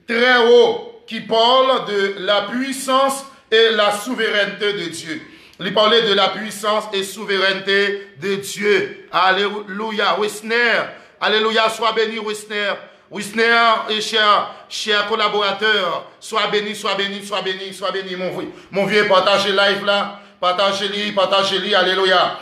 très haut qui parle de la puissance et la souveraineté de Dieu. Il parlait de la puissance et souveraineté de Dieu. Alléluia. Wisner. Alléluia. Sois béni, Wisner. Wisner et cher collaborateur, sois béni, sois béni, sois béni, sois béni, mon vieux, partagez live là, partagez-le, alléluia.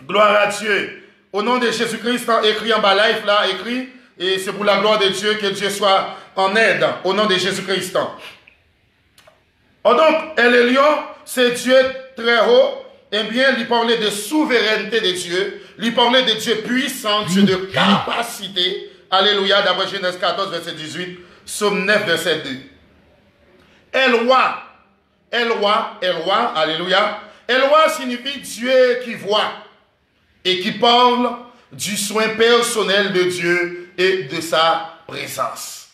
Gloire à Dieu. Au nom de Jésus-Christ, écrit en bas live là, écrit, et c'est pour la gloire de Dieu que Dieu soit en aide, au nom de Jésus-Christ. Oh, donc, elle est lion, c'est Dieu très haut, eh bien, il parlait de souveraineté de Dieu, il parlait de Dieu puissant, Dieu de capacité. Alléluia, d'après Genèse 14, verset 18, Psaume 9, verset 2. Eloi, alléluia. Eloi signifie Dieu qui voit et qui parle du soin personnel de Dieu et de sa présence.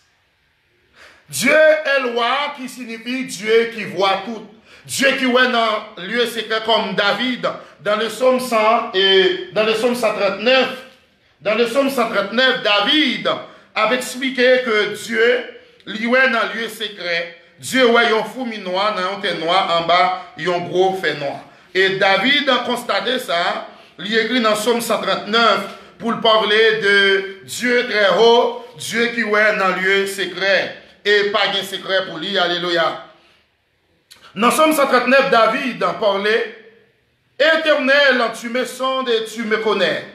Dieu Eloi qui signifie Dieu qui voit tout. Dieu qui est dans le lieu secret comme David, dans le psaume 100 et dans le psaume 139. Dans le psaume 139, David avait expliqué que Dieu, lui est dans le lieu secret. Dieu est un fourmi noir, dans un thé noir, en bas, il y a un gros fait noir. Et David a constaté ça, il écrit dans le psaume 139 pour parler de Dieu très haut, Dieu qui est dans le lieu secret. Et pas de secret pour lui, alléluia. Dans Somme 139, David parlait, Éternel, tu me sondes et tu me connais.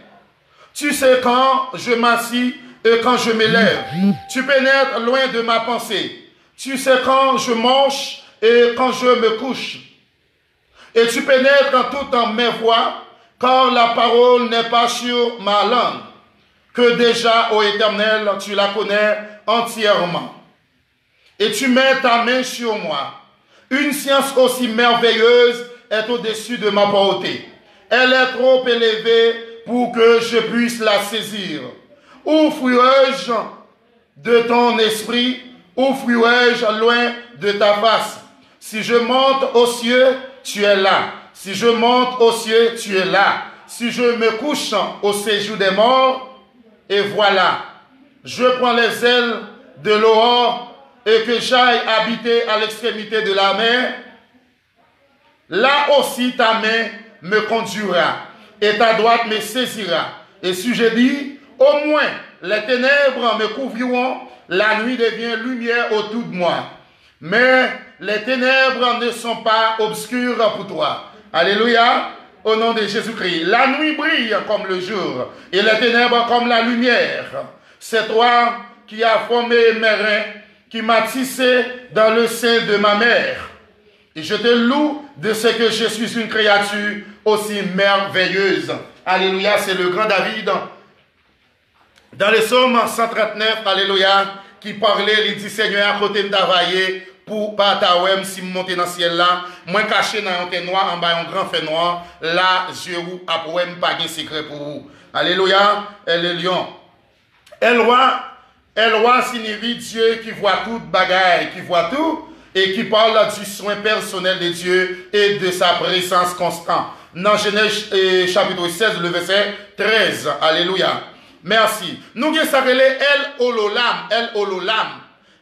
Tu sais quand je m'assis et quand je m'élève. Tu pénètres loin de ma pensée. Tu sais quand je mange et quand je me couche. Et tu pénètres en tout mes voies, car la parole n'est pas sur ma langue. Que déjà, ô Éternel, tu la connais entièrement. Et tu mets ta main sur moi. Une science aussi merveilleuse est au-dessus de ma portée. Elle est trop élevée pour que je puisse la saisir. Où fuirai-je de ton esprit? Où fuirai-je loin de ta face? Si je monte aux cieux, tu es là. Si je monte aux cieux, tu es là. Si je me couche au séjour des morts, et voilà, je prends les ailes de l'aurore et que j'aille habiter à l'extrémité de la mer, là aussi ta main me conduira et ta droite me saisira. Et si je dis, au moins les ténèbres me couvriront, la nuit devient lumière autour de moi. Mais les ténèbres ne sont pas obscures pour toi. Alléluia, au nom de Jésus-Christ. La nuit brille comme le jour et les ténèbres comme la lumière. C'est toi qui as formé mes reins, qui m'as tissé dans le sein de ma mère. Et je te loue de ce que je suis une créature aussi merveilleuse. Alléluia, c'est le grand David. Dans le psaume 139, alléluia, qui parlait, il dit, Seigneur, à côté de travailler, pour pas ta si monter dans le ciel là, moi caché dans un thé noir, en bas un grand fait noir, là, je vous apprends pas de secret pour vous. Alléluia, elle est lion. Eloi signifie Dieu qui voit toute bagaille, qui voit tout, et qui parle du soin personnel de Dieu et de sa présence constante. Dans Genèse chapitre 16, le verset 13. Alléluia. Merci. Nous avons s'appelé El Ololam. El Ololam.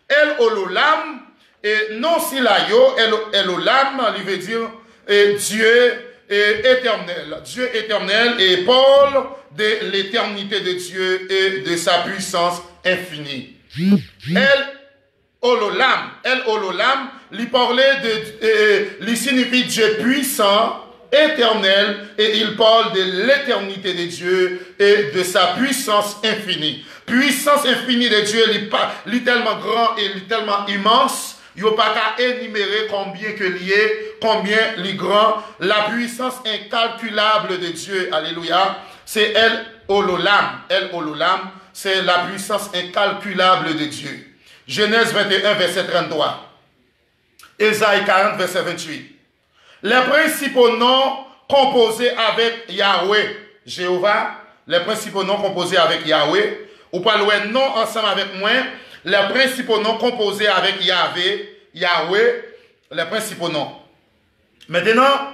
El Ololam. Et non si la yo, El Olam, il veut dire Dieu éternel. Dieu éternel et Paul de l'éternité de Dieu et de sa puissance infinie. El Ololam, il parlait il signifie Dieu puissant, éternel, et il parle de l'éternité de Dieu et de sa puissance infinie. Puissance infinie de Dieu, il est tellement grand et il est tellement immense. Il n'y a pas qu'à énumérer combien que lié, combien les grand, la puissance incalculable de Dieu, alléluia, c'est El Ololam, c'est la puissance incalculable de Dieu. Genèse 21, verset 33. Ésaïe 40, verset 28. Les principaux noms composés avec Yahweh, Jéhovah, les principaux noms composés avec Yahweh, ou pas le nom ensemble avec moi, les principaux noms composés avec Yahweh, les principaux noms. Maintenant,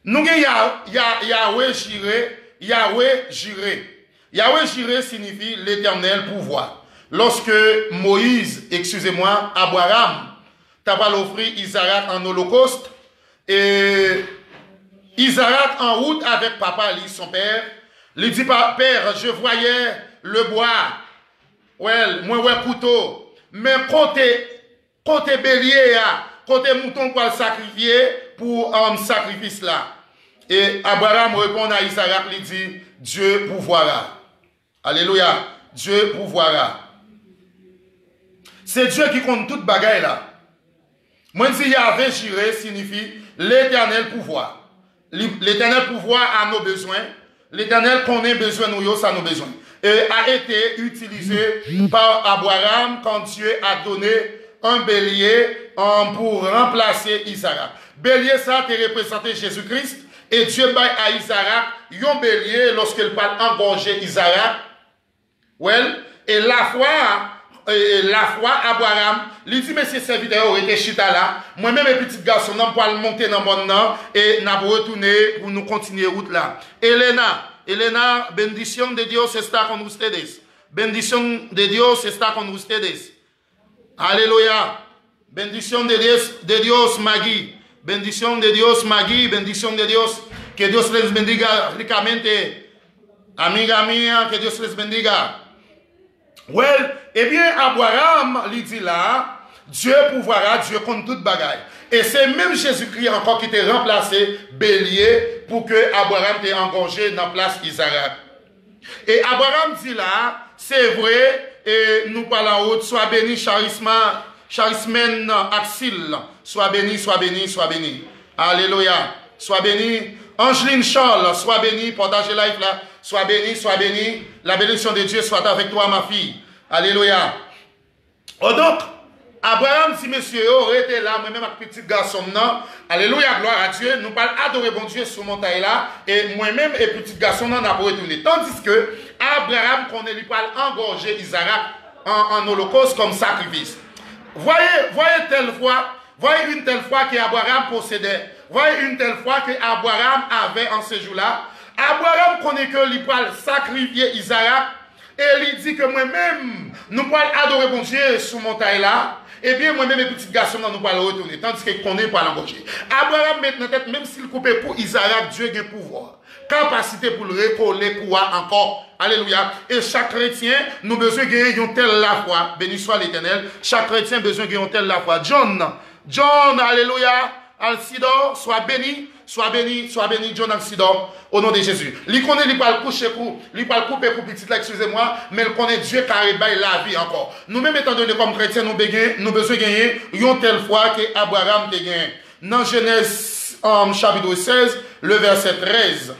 nous avons Yahweh Jireh. Yahweh Jireh signifie l'éternel pouvoir. Lorsque Moïse, Abraham, t'a pas offert Isaac en holocauste, et Isaac en route avec papa, son père, lui dit, père, je voyais le bois. Ouais, moi, ouais, couteau. Mais côté bélier, côté mouton pour le sacrifier, pour un sacrifice là. Et Abraham répond à Isaac, il dit, Dieu pouvoira. Alléluia. Dieu pouvoira. C'est Dieu qui compte toute bagaille là. Moi, je dis, Yahvé Jireh signifie l'éternel pouvoir. L'éternel pouvoir a nos besoins. L'éternel connaît besoin nous, ça nos besoins. Et a été utilisé par Abraham quand Dieu a donné un bélier pour remplacer Isaac. Bélier, ça a représenté Jésus-Christ. Et Dieu baille à Isaac un bélier lorsqu'il parle engorger Isaac. Well, et la foi, Abraham, il dit, mais ces serviteurs étaient chita là. Moi-même, mes petits garçons, nous pouvons monter dans mon nom et nous retourner pour nous continuer route là. Elena, bendición de Dios está con ustedes. Bendición de Dios está con ustedes. Aleluya. Bendición de Dios, Maggie. Bendición de Dios, Maggie. Bendición de Dios. Que Dios les bendiga ricamente. Amiga mía, que Dios les bendiga. Well, eh bien, Abraham, il dit là, Dieu pouvoira, Dieu compte toute bagaille. Et c'est même Jésus-Christ encore qui t'a remplacé bélier pour que Abraham t'ait engorgé dans la place Isaac. Et Abraham dit là, c'est vrai, et nous parlons en haut, sois béni, charismen Axil, sois béni, sois béni, sois béni. Alléluia, sois béni. Angeline Charles, sois béni, partagez live là, sois béni, la bénédiction de Dieu soit avec toi, ma fille. Alléluia. Oh donc, Abraham, si monsieur aurait été là, moi-même avec petit garçon, non, alléluia, gloire à Dieu, nous parlons adorer bon Dieu sur montagne là, et moi-même et petit garçon, non, on a pas retourné. Tandis que Abraham, qu'on lui parle engorger Isaac en holocauste comme sacrifice. Voyez une telle fois qu'Abraham possédait, voyez une telle fois qu'Abraham avait en ce jour-là. Abraham connaît que lui parle sacrifier Isaac, et il dit que moi-même, nous parlons adorer bon Dieu sur montagne là, et bien moi-même et petit garçon, nous parlons retourner, tandis qu'il connaît pas l'engorger. Abraham met dans tête, même s'il coupait pour Isaac, Dieu a le pouvoir, capacité pour le recoller pour encore. Alléluia. Et chaque chrétien, nous besoin de gagner une telle la foi. Béni soit l'Éternel. Chaque chrétien a besoin de gagner une telle la foi. John, alléluia. Alcidor, sois béni, John Alcidor, au nom de Jésus. Lui connaît, lui parle coucher pour, lui parle couper pour petit là, excusez-moi, mais il connaît Dieu car il baille la vie encore. Nous-mêmes étant donné comme chrétiens, nous besoin de gagner une telle foi que Abraham te gagne. Dans Genèse chapitre 16, le verset 13.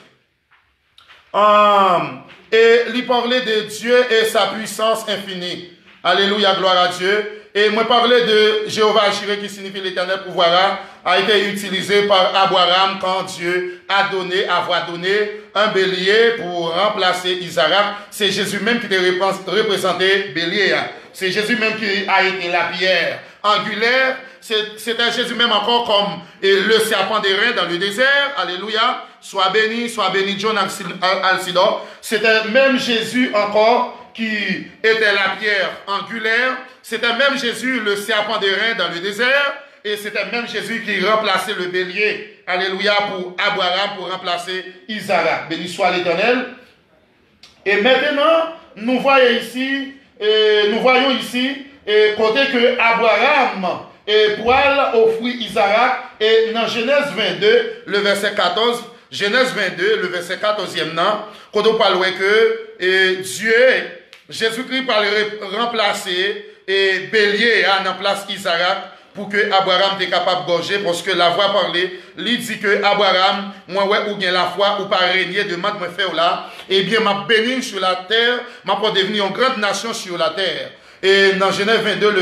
Et lui parlait de Dieu et sa puissance infinie. Alléluia, gloire à Dieu. Et moi parler de Jéhovah Jireh qui signifie l'éternel pouvoir a été utilisé par Abraham quand Dieu a avoir donné un bélier pour remplacer Isaac. C'est Jésus même qui t'a représenté bélier. C'est Jésus même qui a été la pierre angulaire. C'était Jésus même encore comme le serpent des reins dans le désert. Alléluia. Sois béni, John Alcidor. C'était même Jésus encore qui était la pierre angulaire. C'était même Jésus, le serpent des reins dans le désert. Et c'était même Jésus qui remplaçait le bélier. Alléluia, pour Abraham, pour remplacer Isaac. Béni soit l'Éternel. Et maintenant, nous voyons ici, côté que Abraham poil offrit Isaac. Et dans Genèse 22, le verset 14, Genèse 22, le verset 14e, quand on parle que Dieu, Jésus-Christ parlerait remplacer et bélier à la place Isaac pour que Abraham soit capable de gorger, parce que la voix parlée, lui dit que Abraham, moi ouais ou bien la foi ou pas régner de matin faire là, et bien m'a béni sur la terre, m'a pour devenir une grande nation sur la terre. Et dans Genèse 22 le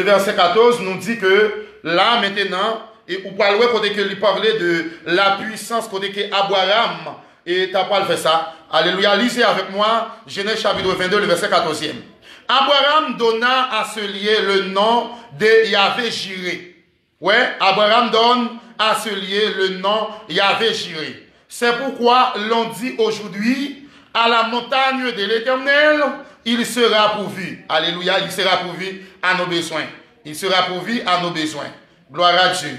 verset 14 nous dit que là maintenant et ou pas loin côté que lui parlait de la puissance côté que Abraham et t'as pas fait ça. Alléluia, lisez avec moi Genèse chapitre 22 le verset 14e. Abraham donna à ce lieu le nom de Yahvé Jireh. Ouais, Abraham donne à ce lieu le nom Yahvé Jireh. C'est pourquoi l'on dit aujourd'hui à la montagne de l'Éternel, il sera pourvu. Alléluia, il sera pourvu à nos besoins. Il sera pourvu à nos besoins. Gloire à Dieu.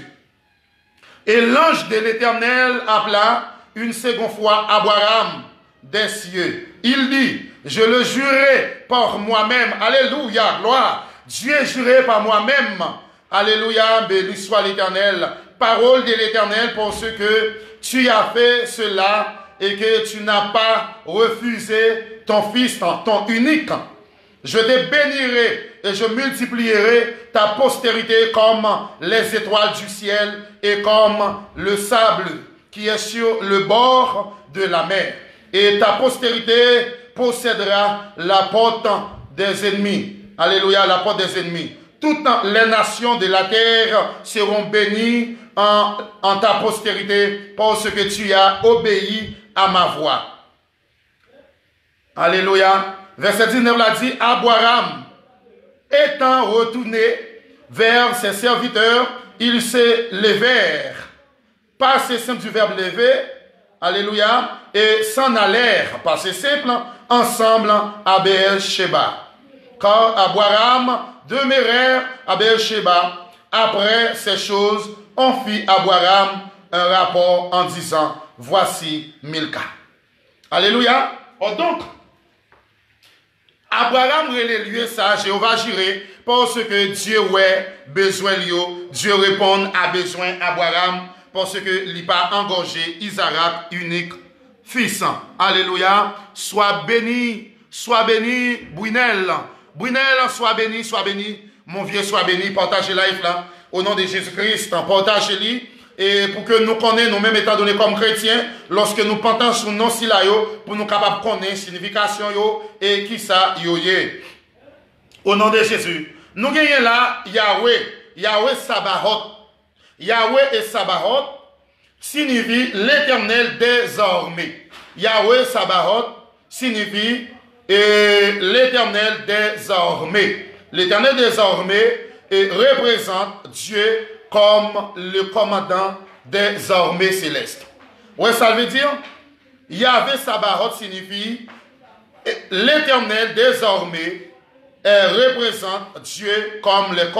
Et l'ange de l'Éternel appela une seconde fois Abraham des cieux. Il dit, je le jurerai par moi-même. Alléluia, gloire. Dieu est juré par moi-même. Alléluia, béni soit l'Éternel. Parole de l'Éternel pour ce que tu as fait cela et que tu n'as pas refusé ton fils, ton unique. Je te bénirai et je multiplierai ta postérité comme les étoiles du ciel et comme le sable qui est sur le bord de la mer. Et ta postérité possédera la porte des ennemis. Alléluia, la porte des ennemis. Toutes les nations de la terre seront bénies en ta postérité parce que tu as obéi à ma voix. Alléluia. Verset 19 l'a dit, Abraham étant retourné vers ses serviteurs, ils se levèrent. Par ce simple du verbe lever, alléluia, et s'en allèrent, par ce simple, ensemble à Beer-Sheba. Car Abraham demeurait à Beer-Sheba. Après ces choses, on fit à Abraham un rapport en disant, voici Milka. Alléluia. Oh donc, Abraham relè lieu ça, Jéhovah Jireh, parce que Dieu ouais besoin lieu, Dieu répond à besoin Abraham, parce que il pas engorgé Isaac unique fils. Alléluia. Sois béni, Brunel. Brunel, sois béni. Mon vieux, sois béni. Partagez live là. Au nom de Jésus-Christ, partagez-le. Et pour que nous connaissions nous-mêmes étant donné comme chrétiens, lorsque nous pentons sur nos sila yo, pour nous capables de connaître la signification yo, et qui ça yo yé. Au nom de Jésus. Nous gagnons là Yahweh Sabaoth. Yahweh et Sabaoth signifie l'Éternel désormais. Yahweh Sabaoth signifie l'Éternel désormais. L'Éternel désormais représente Dieu comme le commandant des armées célestes. Ouais, ça veut dire, Yahweh Sabaoth signifie l'Éternel désormais représente Dieu comme le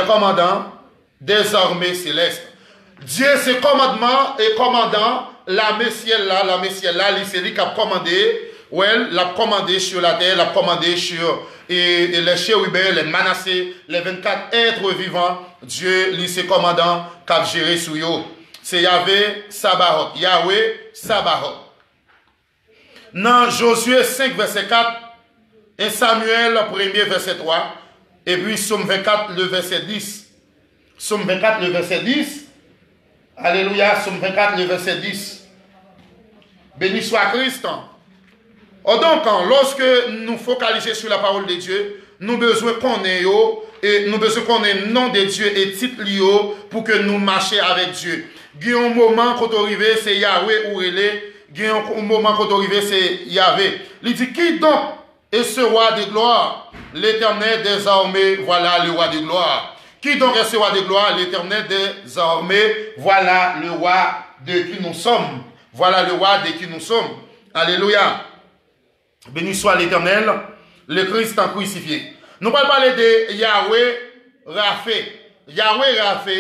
commandant des armées célestes. Dieu, c'est commandement et commandant la Messiel là, c'est lui qui a commandé, ouais, l'a commandé sur la terre, l'a commandé sur les chérubins, les manassés, les 24 êtres vivants. Dieu, lui, c'est commandant qui a géré sur eux. C'est Yahweh Sabaoth. Yahweh Sabaoth. Dans Josué 5, verset 4, et Samuel 1er, verset 3, et puis Somme 24, le verset 10. Somme 24, le verset 10. Alléluia, Somme 24, le verset 10. Béni soit Christ. Oh donc, lorsque nous focalisons sur la parole de Dieu, nous besoin qu'on ait et nous besoin qu'on ait le nom de Dieu et titre pour que nous marchions avec Dieu. Il y a un moment quand on arrive, c'est Yahweh ou relais. Il y a un moment quand on arrive, c'est Yahweh. Il dit, qui donc est ce roi de gloire? L'Éternel des armées, voilà le roi de gloire. Qui donc est ce roi de gloire? L'Éternel des armées, voilà le roi de qui nous sommes. Voilà le roi de qui nous sommes. Alléluia. Béni soit l'Éternel, le Christ en crucifié. Nous allons parler de Yahweh Rapha. Yahweh Rapha,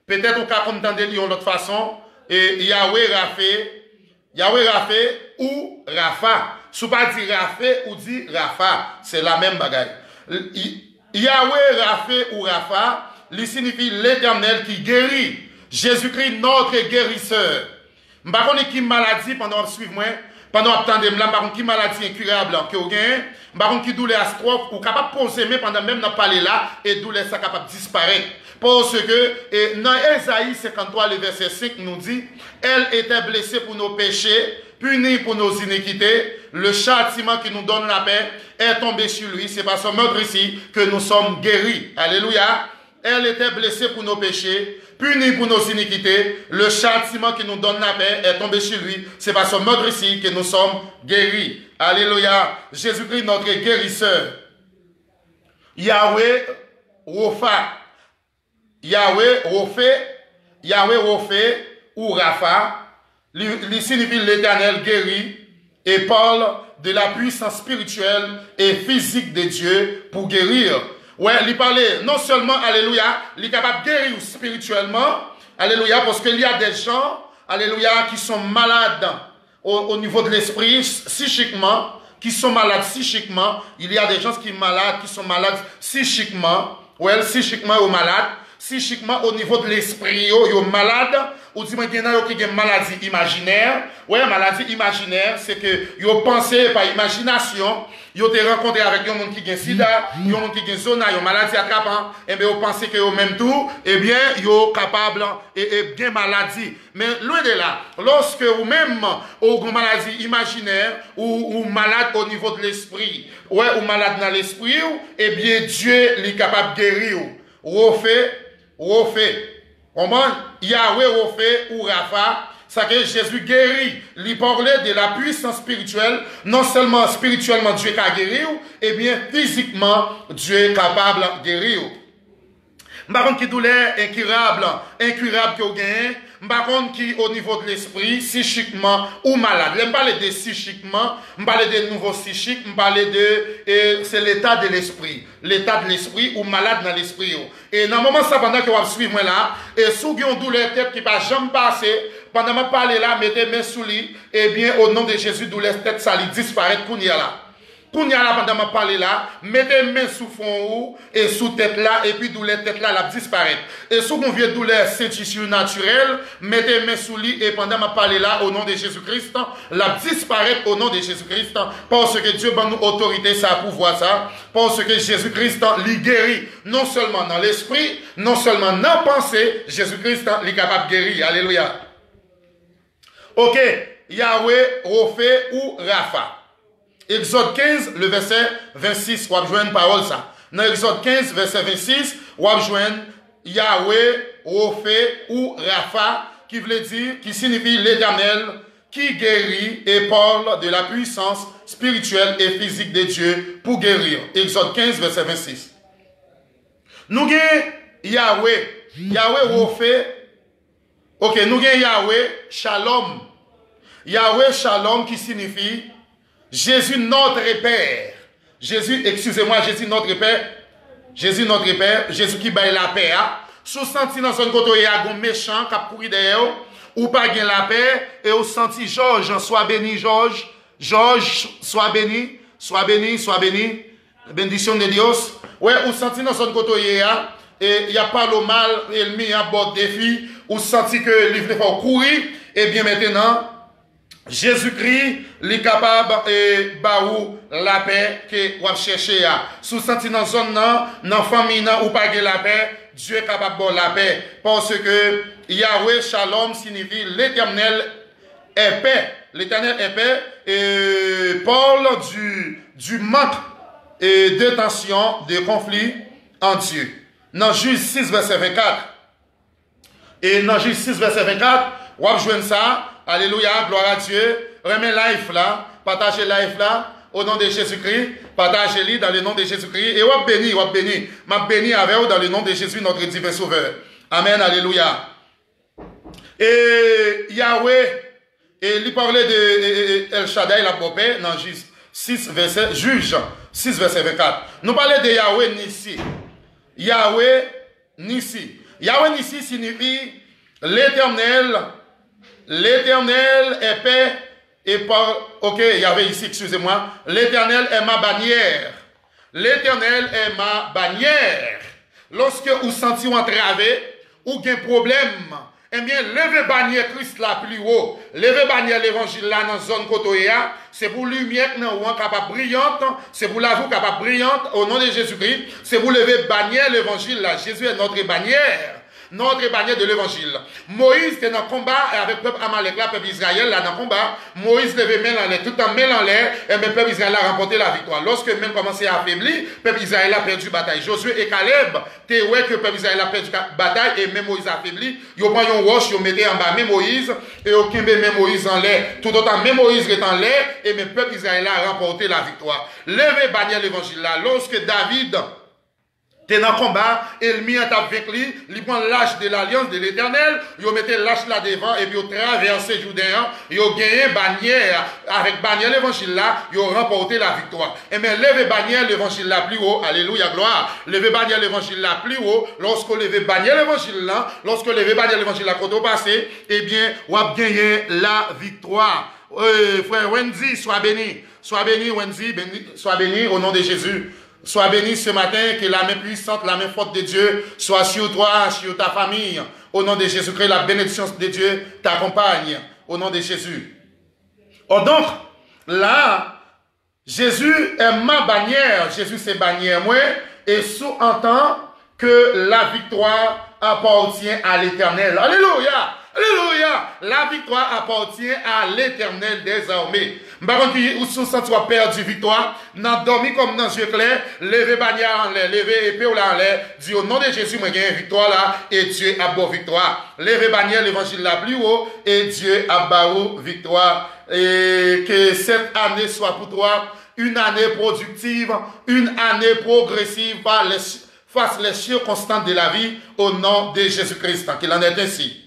peut-être on peut entendre de l'autre façon, et Yahweh Rapha ou Rapha. Si vous ne dites pas Rapha ou dit Rapha, c'est la même bagaille. Yahweh Rapha ou Rapha, il signifie l'Éternel qui guérit. Jésus-Christ, notre guérisseur. Je ne sais pas qui maladie pendant que suivre moi. Pendant que vous avez qui maladie incurable que vous avez, par qui douleur astrophe, ou capable de poser, mais pendant même de parler là, et douleur ça capable de disparaître. Parce que dans Ésaïe 53, le verset 5 nous dit, elle était blessée pour nos péchés, punie pour nos iniquités, le châtiment qui nous donne la paix est tombé sur lui. C'est par son meurtre ici que nous sommes guéris. Alléluia. Elle était blessée pour nos péchés, punie pour nos iniquités. Le châtiment qui nous donne la paix est tombé sur lui. C'est par son meurtre ici que nous sommes guéris. Alléluia. Jésus-Christ, notre guérisseur. Yahweh Rapha. Yahweh Rapha ou Rapha. Il signifie l'Éternel guéri et parle de la puissance spirituelle et physique de Dieu pour guérir. Ouais, il parlait non seulement, alléluia, il est capable de guérir spirituellement, alléluia, parce qu'il y a des gens, alléluia, qui sont malades au niveau de l'esprit, psychiquement, qui sont malades psychiquement. Il y a des gens qui sont malades psychiquement, ouais, psychiquement ou malades. Psychiquement, au niveau de l'esprit, ils sont malades. Ou dit, il y a une maladie imaginaire. Oui, maladie imaginaire, c'est que ils ont pensé par imagination, ils ont été rencontrés avec un monde qui a sida, un monde qui a zona, une maladie attrapante, et bien, ils ont pensé que même tout, eh bien, ils sont capables et bien maladie. Mais loin de là, lorsque vous-même, avez une maladie imaginaire, ou malade au niveau de l'esprit, ouais, ou malade dans l'esprit, eh bien, Dieu est capable de guérir. Rapha. Yahweh Rapha ou Rapha, c'est que Jésus guérit. Il parlait de la puissance spirituelle. Non seulement spirituellement Dieu est capable de guérir, et bien physiquement Dieu est capable de guérir. Par contre, qui douleur incurable que vous gagnez, par contre, qui au niveau de l'esprit, psychiquement ou malade. Je ne parle pas de psychiquement, je parle de nouveau psychique, je parle de, c'est l'état de l'esprit. L'état de l'esprit ou malade dans l'esprit. Et dans le moment, ça, pendant que vous suivez là, et si vous avez une douleur tête qui ne va jamais passer, pendant que je parle là, mettez mes sous lui, et bien, au nom de Jésus, douleur tête, ça lui disparaît, là. Qu'on y a là pendant ma parler là, mettez main sous fond ou et sous tête là, et puis douleur tête là, la disparaît. Et sous qu'on vient douleur c'est tissu naturel, mettez main sous lit et pendant ma parler là, au nom de Jésus-Christ, la disparaît au nom de Jésus-Christ, parce que Dieu donne nous autorité, ça pouvoir ça, parce que Jésus-Christ lui guérit, non seulement dans l'esprit, non seulement dans la pensée, Jésus-Christ est capable de guérir. Alléluia. Ok, Yahweh, Rophé ou Rapha. Exode 15, le verset 26, on va joindre une parole ça. Dans Exode 15, verset 26, on va joindre Yahweh, Rophé ou Rapha, qui veut dire, qui signifie l'Éternel, qui guérit et parle de la puissance spirituelle et physique de Dieu pour guérir. Exode 15, verset 26. Nous avons Yahweh, Yahweh Rophé. Ok, nous avons Yahweh Shalom. Yahweh Shalom qui signifie Jésus notre Père. Jésus, excusez-moi, Jésus notre Père. Jésus notre Père, Jésus qui baille la paix. Sous senti dans son côté, il y a un méchant qui a pourri derrière, ou pas gain la paix, et au senti Georges, sois béni Georges. Georges, sois béni, sois béni, sois béni. Bénédiction de Dieu. Ouais, ou senti dans son côté, et il n'y a pas le mal, il met à bord des filles, ou senti que il faut courir, et bien maintenant, Jésus-Christ est capable de baou la paix que vous cherchez. Sous senti dans zone dans la famille ou pas la paix, Dieu est capable de la paix. Parce que Yahweh Shalom signifie l'Éternel est paix. L'Éternel est paix et parle du manque et de tension, de conflit en Dieu. Dans Juge 6, verset 24. Et dans Juge 6, verset 24, vous avez ça. Alléluia, gloire à Dieu. Remets life là, partagez life là, au nom de Jésus-Christ. Partagez-le dans le nom de Jésus-Christ. Et vous béni, vous béni. M'a béni avec vous dans le nom de Jésus, notre divin sauveur. Amen, alléluia. Et Yahweh, et il parlait de El Shaddai, la popée, dans Juge 6, verset 24. Nous parlons de Yahweh Nissi. Yahweh Nissi. Yahweh Nissi signifie l'Éternel. L'Éternel est paix et par... Ok, il y avait ici, excusez-moi. L'Éternel est ma bannière. L'Éternel est ma bannière. Lorsque vous sentez entravé ou qu'il y a un problème, eh bien, levez bannière Christ là plus haut. Levez bannière l'évangile là dans la zone Kotoya. C'est pour lumière ou capable brillante. C'est pour la vous capable brillante au nom de Jésus-Christ. C'est pour lever bannière l'évangile là. Jésus est notre bannière. Notre bannière de l'évangile. Moïse était dans le combat avec le peuple Amalek, le peuple Israël, là dans le combat. Moïse levait main en l'air, tout en main en l'air, et le peuple Israël a remporté la victoire. Lorsque même commençait à affaiblir, le peuple Israël a perdu la bataille. Josué et Caleb, t'es ouais que le peuple Israël a perdu la bataille, et même Moïse a affaibli. Ils ont pris un roche, ils ont mis en bas même Moïse, et ils ont mis même Moïse en l'air. Tout autant, même Moïse est en l'air, et le peuple Israël a remporté la victoire. Levez bannière l'évangile là. Lorsque David t'es dans le combat, et le mien avec lui, il prend l'âge de l'alliance de l'Éternel, il mettait l'âge là devant, et puis il traversé Jourdain, il a gagné bannière, avec bannière l'évangile là, il a remporté la victoire. Et bien, levez bannière l'évangile là plus haut, alléluia, gloire, levez bannière l'évangile là plus haut, lorsque levez bannière l'évangile là, lorsque levez bannière l'évangile là, quand on passe, eh bien, on a gagné la victoire. Frère Wendy, sois béni, Wendy, sois béni au nom de Jésus. Sois béni ce matin, que la main puissante, la main forte de Dieu soit sur toi, sur ta famille. Au nom de Jésus-Christ, la bénédiction de Dieu t'accompagne. Au nom de Jésus. Oh donc, là, Jésus est ma bannière. Jésus c'est bannière moi. Et sous-entend que la victoire appartient à l'Éternel. Alléluia! Alléluia! La victoire appartient à l'Éternel des armées. Par contre, ou sous sens soit perdu victoire, n'a dormi comme dans yeux clairs, levez bannière en l'air, levez épée en l'air, dit au nom de Jésus, moi j'ai une victoire là, et Dieu a beau victoire. Levez bannière l'évangile là plus haut, et Dieu a beau victoire. Et que cette année soit pour toi une année productive, une année progressive face les circonstances de la vie, au nom de Jésus-Christ, qu'il en est ainsi.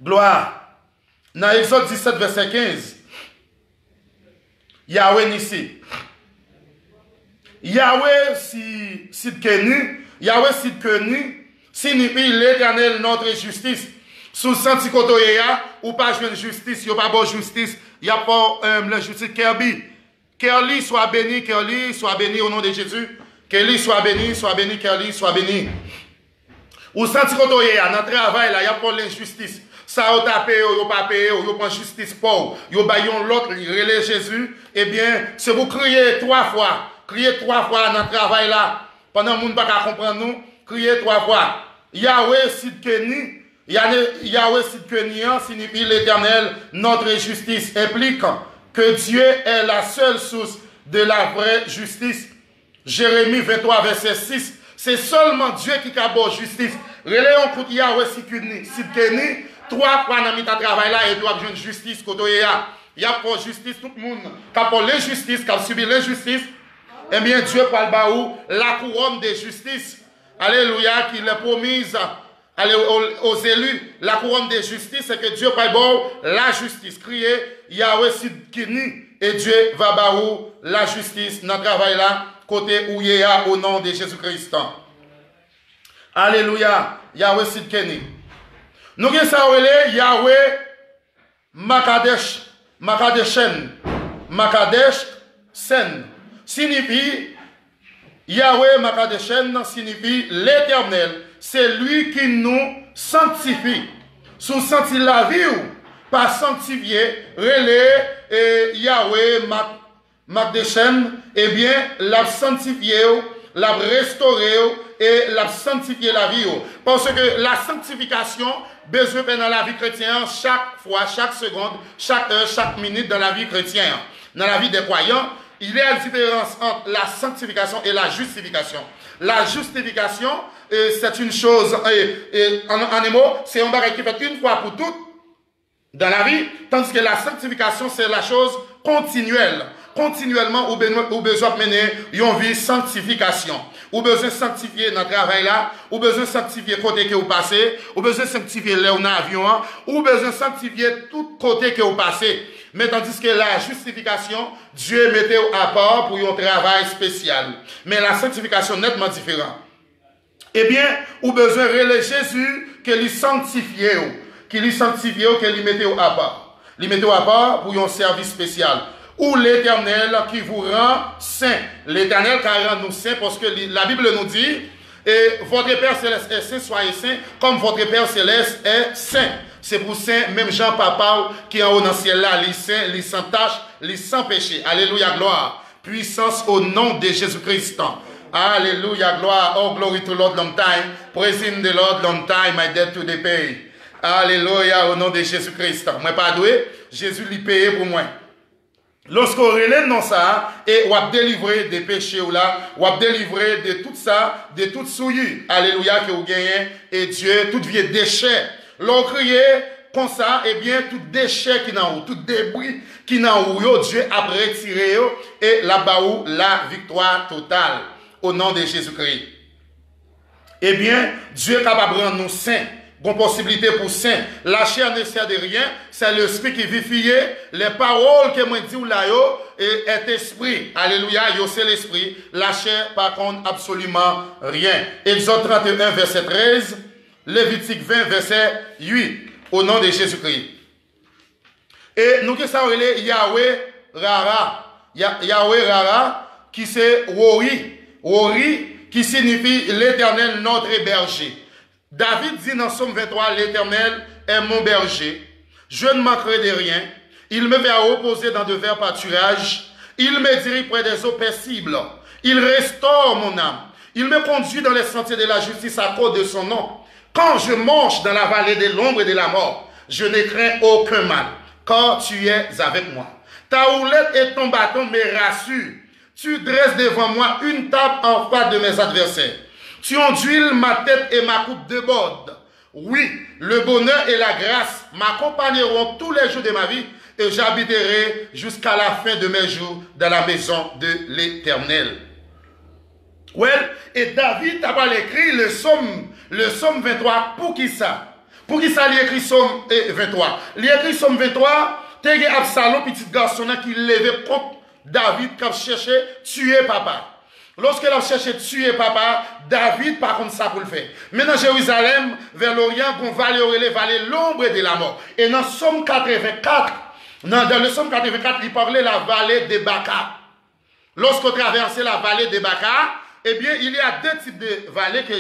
Gloire. Dans Exode 17, verset 15. Yahweh Nissi. Yahweh si connu. Yahweh si connu. Signifie l'Éternel notre justice. Sous senti kotoya ou pas jouer justice, il n'y a pas bonne justice. Il n'y a pas la justice Kirby. Kerly soit béni au nom de Jésus. Kelly soit béni, Kerly soit béni. Ou senti qu'on dans le travail, il y a pas l'injustice. Ça, on tape, on pas payé, on prend justice pour, on baillon l'autre, il relève Jésus. Eh bien, c'est vous crier 3 fois. Crier 3 fois dans le travail là. Pendant que le monde ne peut pas comprendre nous, crier 3 fois. Yahweh Sidkeni. Yahweh Sidkeni signifie l'Éternel, notre justice, implique que Dieu est la seule source de la vraie justice. Jérémie 23, verset 6. C'est seulement Dieu qui a beau justice. Reléons pour Yahweh Sidkeni. 3 fois dans le travail là, et doit avoir une justice. Il y a pour justice tout le monde. Qui a pour l'injustice, qui a subi l'injustice. Eh bien, Dieu parle baou la couronne de justice. Alléluia, qu'il est promise aux élus. La couronne de justice, c'est que Dieu parle baou la justice. Criez Yahweh Sidkeni. Et Dieu va baou la justice dans le travail là, côté où il y a au nom de Jésus-Christ. Alléluia, Yahweh Sidkeni. Nous avons Yahweh Makadeshen. Signifie, Yahweh Makadeshen signifie l'Éternel. C'est lui qui nous sanctifie. Sous sentir la vie ou pas sanctifié, relais Yahweh Makadeshen, eh bien, l'a sanctifié, l'a restauré et l'a sanctifié la vie. Parce que la sanctification, besoin dans la vie chrétienne, chaque fois, chaque seconde, chaque heure, chaque minute dans la vie chrétienne. Dans la vie des croyants, il y a une différence entre la sanctification et la justification. La justification, c'est une chose, en un mot, c'est un bagage qui fait une fois pour toutes dans la vie, tandis que la sanctification, c'est la chose continuelle. Continuellement, ou besoin de mener une vie sanctification. Ou besoin de sanctifier notre travail là, ou besoin de sanctifier côté que vous passez, ou besoin de sanctifier là où avion, ou besoin de sanctifier tout côté que vous passez. Mais tandis que la justification, Dieu mettait à part pour un travail spécial. Mais la sanctification nettement différente. Eh bien, ou besoin de relayer Jésus que lui sanctifier, qu'il lui sanctifier, qu'il lui mettait à part. Lui mettait à part pour un service spécial. Ou l'Éternel qui vous rend saint. L'Éternel qui rend nous saints parce que la Bible nous dit, et votre Père Céleste est saint, soyez saint, comme votre Père Céleste est saint. C'est pour saint, même Jean Papa qui est en haut dans le ciel là, les saints, les sans tache, les sans péché. Alléluia, gloire. Puissance au nom de Jésus-Christ. Alléluia, gloire. Oh, glory to Lord long time. Praise him the Lord long time, my debt to the pay. Alléluia, au nom de Jésus-Christ. Moi pas doué, Jésus lui payé pour moi. Lorsqu'on relève dans ça, et on va délivrer des péchés ou là, on va délivrer de tout ça, de toute souillure. Alléluia, que vous gagnez, et Dieu, tout vieux déchet. L'on criait comme ça, et bien, tout déchet qui n'a où, tout débris qui n'a où, Dieu a retiré, et là-bas où, la victoire totale, au nom de Jésus-Christ. Eh bien, Dieu est capable de rendre nous saints. Bonne possibilité pour saint. La chair ne sert de rien. C'est l'esprit qui vivifie. Les paroles que moi dis là est esprit. Alléluia. C'est l'esprit. La chair, par contre, absolument rien. Exode 31, verset 13. Lévitique 20, verset 8. Au nom de Jésus-Christ. Et nous que ça relève Yahweh Rara. Yahweh Rara, qui c'est Wori. Wori, qui signifie l'Éternel, notre berger. David dit dans Somme 23, l'Éternel est mon berger, je ne manquerai de rien, il me fait reposer dans de verts pâturages, il me dirige près des eaux paisibles, il restaure mon âme, il me conduit dans les sentiers de la justice à cause de son nom. Quand je marche dans la vallée de l'ombre et de la mort, je ne crains aucun mal, car tu es avec moi. Ta houlette et ton bâton me rassurent, tu dresses devant moi une table en face de mes adversaires. Tu onduiles ma tête et ma coupe déborde. Oui, le bonheur et la grâce m'accompagneront tous les jours de ma vie et j'habiterai jusqu'à la fin de mes jours dans la maison de l'Éternel. Well, et David a pas écrit le psaume 23 pour qui ça? Pour qui ça il écrit psaume 23? Il écrit psaume 23, t'es Absalom, petit garçon qui levait contre David qui a cherché tuer papa. Lorsqu'elle a cherché tuer papa, David, par contre, ça pour le faire. Mais dans Jérusalem, vers l'Orient, qu'on va vallée l'ombre de la mort. Et dans Somme 84, dans le Somme 84, il parlait de la vallée de Baca. lorsqu'on traverse la vallée de Baca, eh bien, il y a deux types de vallées que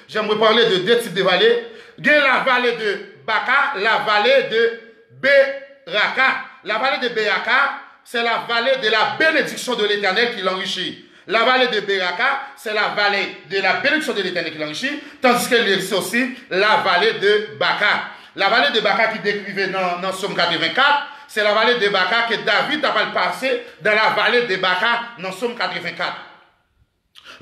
j'aimerais parler de deux types de vallées. Il y a la vallée de Baca, la vallée de Beraka. La vallée de Beraka, c'est la vallée de la bénédiction de l'Éternel qui l'enrichit. La vallée de Beraka, c'est la vallée de la bénédiction de l'Éternel qui l'enrichit, tandis qu'il existe aussi la vallée de Baca. La vallée de Baca qui décrivait dans Somme 84, c'est la vallée de Baca que David a pas passé dans la vallée de Baca dans Somme 84.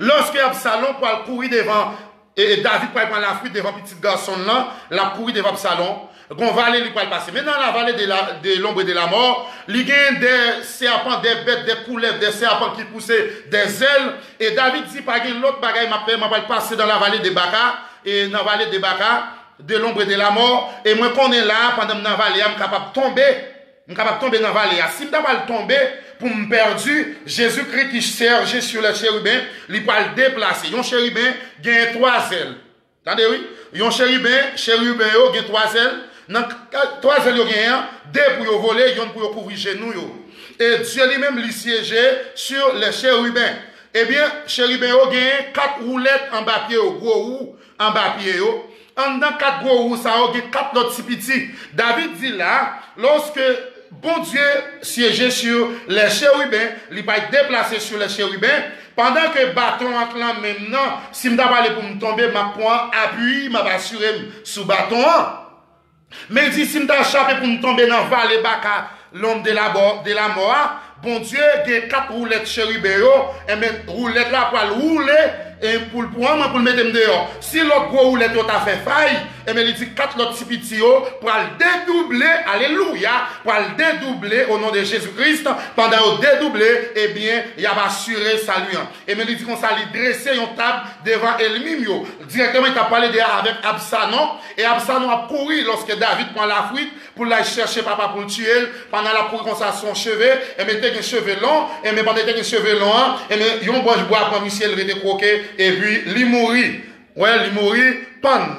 Lorsque Absalom pour courir devant, et David pour prendre la fuite devant petit garçon là, la courir devant Absalom, qu'on vallée lui pour passer. Mais dans la vallée de l'ombre et de la mort, il y a des serpents, des bêtes, des couleuvres, des serpents qui poussaient des ailes. Et David dit, pas l'autre bagaille m'a pas passer dans la vallée de Baca, et dans la vallée de Baca, de l'ombre et de la mort. Et moi, qu'on est là, pendant que dans la vallée, je suis capable de tomber. Je suis capable de tomber dans la vallée. Si je suis capable de tomber, pour me perdre, Jésus-Christ qui serge sur le chérubin, il va le déplacer. Un chérubin a 3 ailes. Attendez, oui? Un chérubin, il a 3 ailes. Dans 3 ailes, il y a 2 pour voler, 1 pour couvrir genoux. Et Dieu lui-même lui siégeait sur le chérubin. Eh bien, chérubin a 4 roulettes en bas pied, gros roues en bas pied. En dans 4 gros roues, ça a 4 autres petits. David dit là, lorsque bon Dieu siégeait sur les chérubins, il va être déplacé sur les chérubins, pendant que bâton enclan maintenant, si je vais pour me tomber, ma point appui, ma assuré sous bâton. Mais il dit, si je vais échapper pour me tomber dans la vallée Baca, l'homme de la mort, bon Dieu, il y a 4 roulettes chérubins, et mes roulettes là pour rouler, et pour le prendre, pour le mettre dehors. Si l'autre gros roulette a fait faille, et bien il dit 4 autres petits petits pour le dédoubler, alléluia, pour le dédoubler au nom de Jésus-Christ, pendant le dédoubler, eh bien, il a assuré salut. Et bien il dit qu'on s'allait dresser une table devant Elmim. Directement, il a parlé avec Absalom, et Absalom a couru lorsque David prend la fuite pour aller chercher papa pour le tuer. Pendant la cour, comme ça, son cheveu, et bien il a un cheveu long, et bien pendant qu'il a un cheveu long, et bien il y a un bois pour Michel, il était croqué. Et puis, il mourit. Ouais, il mourit, panne.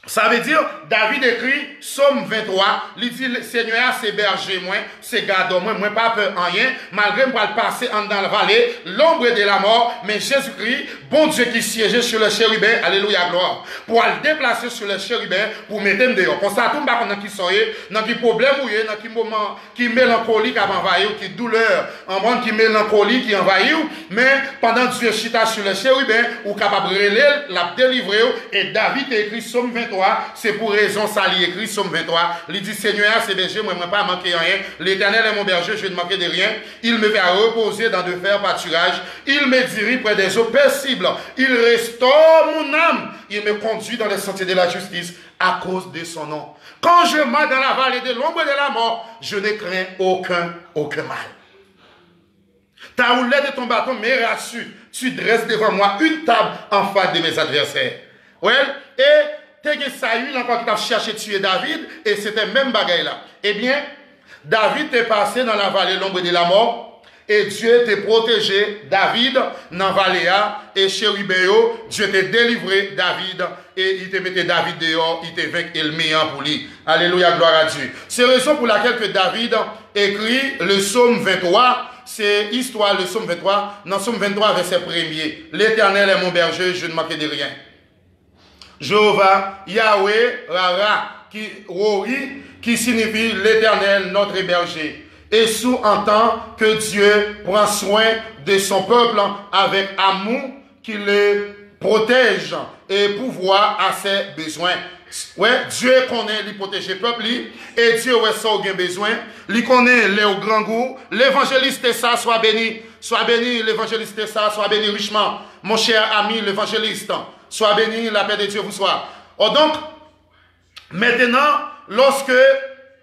Ça veut dire, David écrit, Somme 23, il dit, Seigneur, c'est berger, moi, c'est garde, moi, pas peur en rien, malgré moi, le passer dans la vallée, l'ombre de la mort, mais Jésus-Christ, bon Dieu qui siégeait sur le chérubin, alléluia, gloire, pour le déplacer sur le chérubin, pour mettre dehors. Pour ça, tout le monde, dans qui soyez, dans qui problème, dans qui moment, qui mélancolique à envahir, qui douleur, en monde qui mélancolique, qui envahit, mais pendant Dieu chita sur le chérubin, ou capable de relayer, l'a délivré, et David écrit Somme 23, c'est pour raison ça, il écrit Somme 23. Il dit, Seigneur, c'est berger, moi, je ne pas manquer rien. L'Éternel est mon berger, je ne manquer de rien. Il me fait reposer dans de fers pâturages. Il me dirige près des eaux paisibles. Il restaure mon âme. Il me conduit dans les sentiers de la justice à cause de son nom. Quand je marche dans la vallée de l'ombre de la mort, je ne crains aucun mal. Ta roulette de ton bâton me rassure. Tu dresses devant moi une table en face de mes adversaires. Ouais, et t'es Saül encore qui t'a cherché tuer David, et c'était même bagaille là. Eh bien, David est passé dans la vallée l'ombre de la mort, et Dieu t'a protégé David dans la vallée, et chérubéo, Dieu t'a délivré David, et il t'a mis David dehors, il t'a vaincu le meilleur pour lui. Alléluia, gloire à Dieu. C'est la raison pour laquelle que David écrit le psaume 23, c'est histoire, le psaume 23, dans le psaume 23, verset 1er. L'Éternel est mon berger, je ne manque de rien. Jéhovah, Yahweh, Rara, qui signifie l'Éternel, notre berger. Et sous-entend que Dieu prend soin de son peuple avec amour, qui le protège et pourvoit à ses besoins. Ouais, Dieu connaît, il protège le peuple, et Dieu ouais ça au besoin, il connaît les au grand goût, l'évangéliste ça soit béni, l'évangéliste ça soit béni richement, mon cher ami l'évangéliste, soit béni, la paix de Dieu vous soit. Oh donc, maintenant, lorsque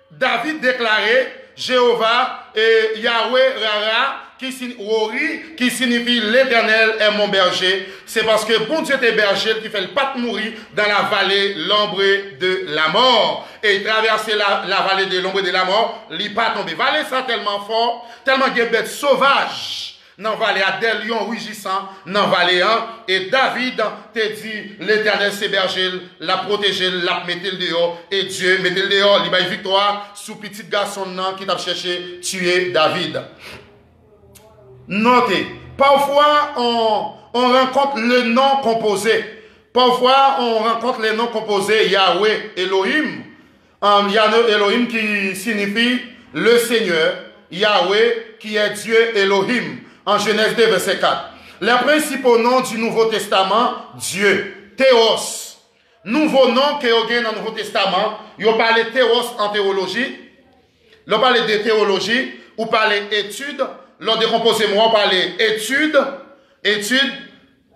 David déclarait Jéhovah et Yahweh Rara, qui signifie l'Éternel est mon berger, c'est parce que bon Dieu est berger qui fait le pas de mourir dans la vallée l'ombre de la mort. Et il traversait la vallée de l'ombre de la mort, il pas tombé. Vallée ça tellement fort, tellement de bêtes sauvages. Dans la vallée à des lions rugissants, dans la vallée 1, et David te dit, l'Éternel c'est berger, l'a protégé, l'a metté le dehors, et Dieu mettait le dehors, il a une victoire sous petit garçon qui t'a cherché tuer David. Notez, parfois on rencontre le nom composé. Parfois on rencontre les noms composés Yahweh, Elohim. Il y a Elohim qui signifie le Seigneur. Yahweh qui est Dieu Elohim. En Genèse 2, verset 4. Les principaux noms du Nouveau Testament, Dieu, Théos. Nouveau nom que vous avez dans le Nouveau Testament, vous parlez Théos en théologie. Vous parlez de théologie, ou parlez étude. Lors de composé moi, on parle étude,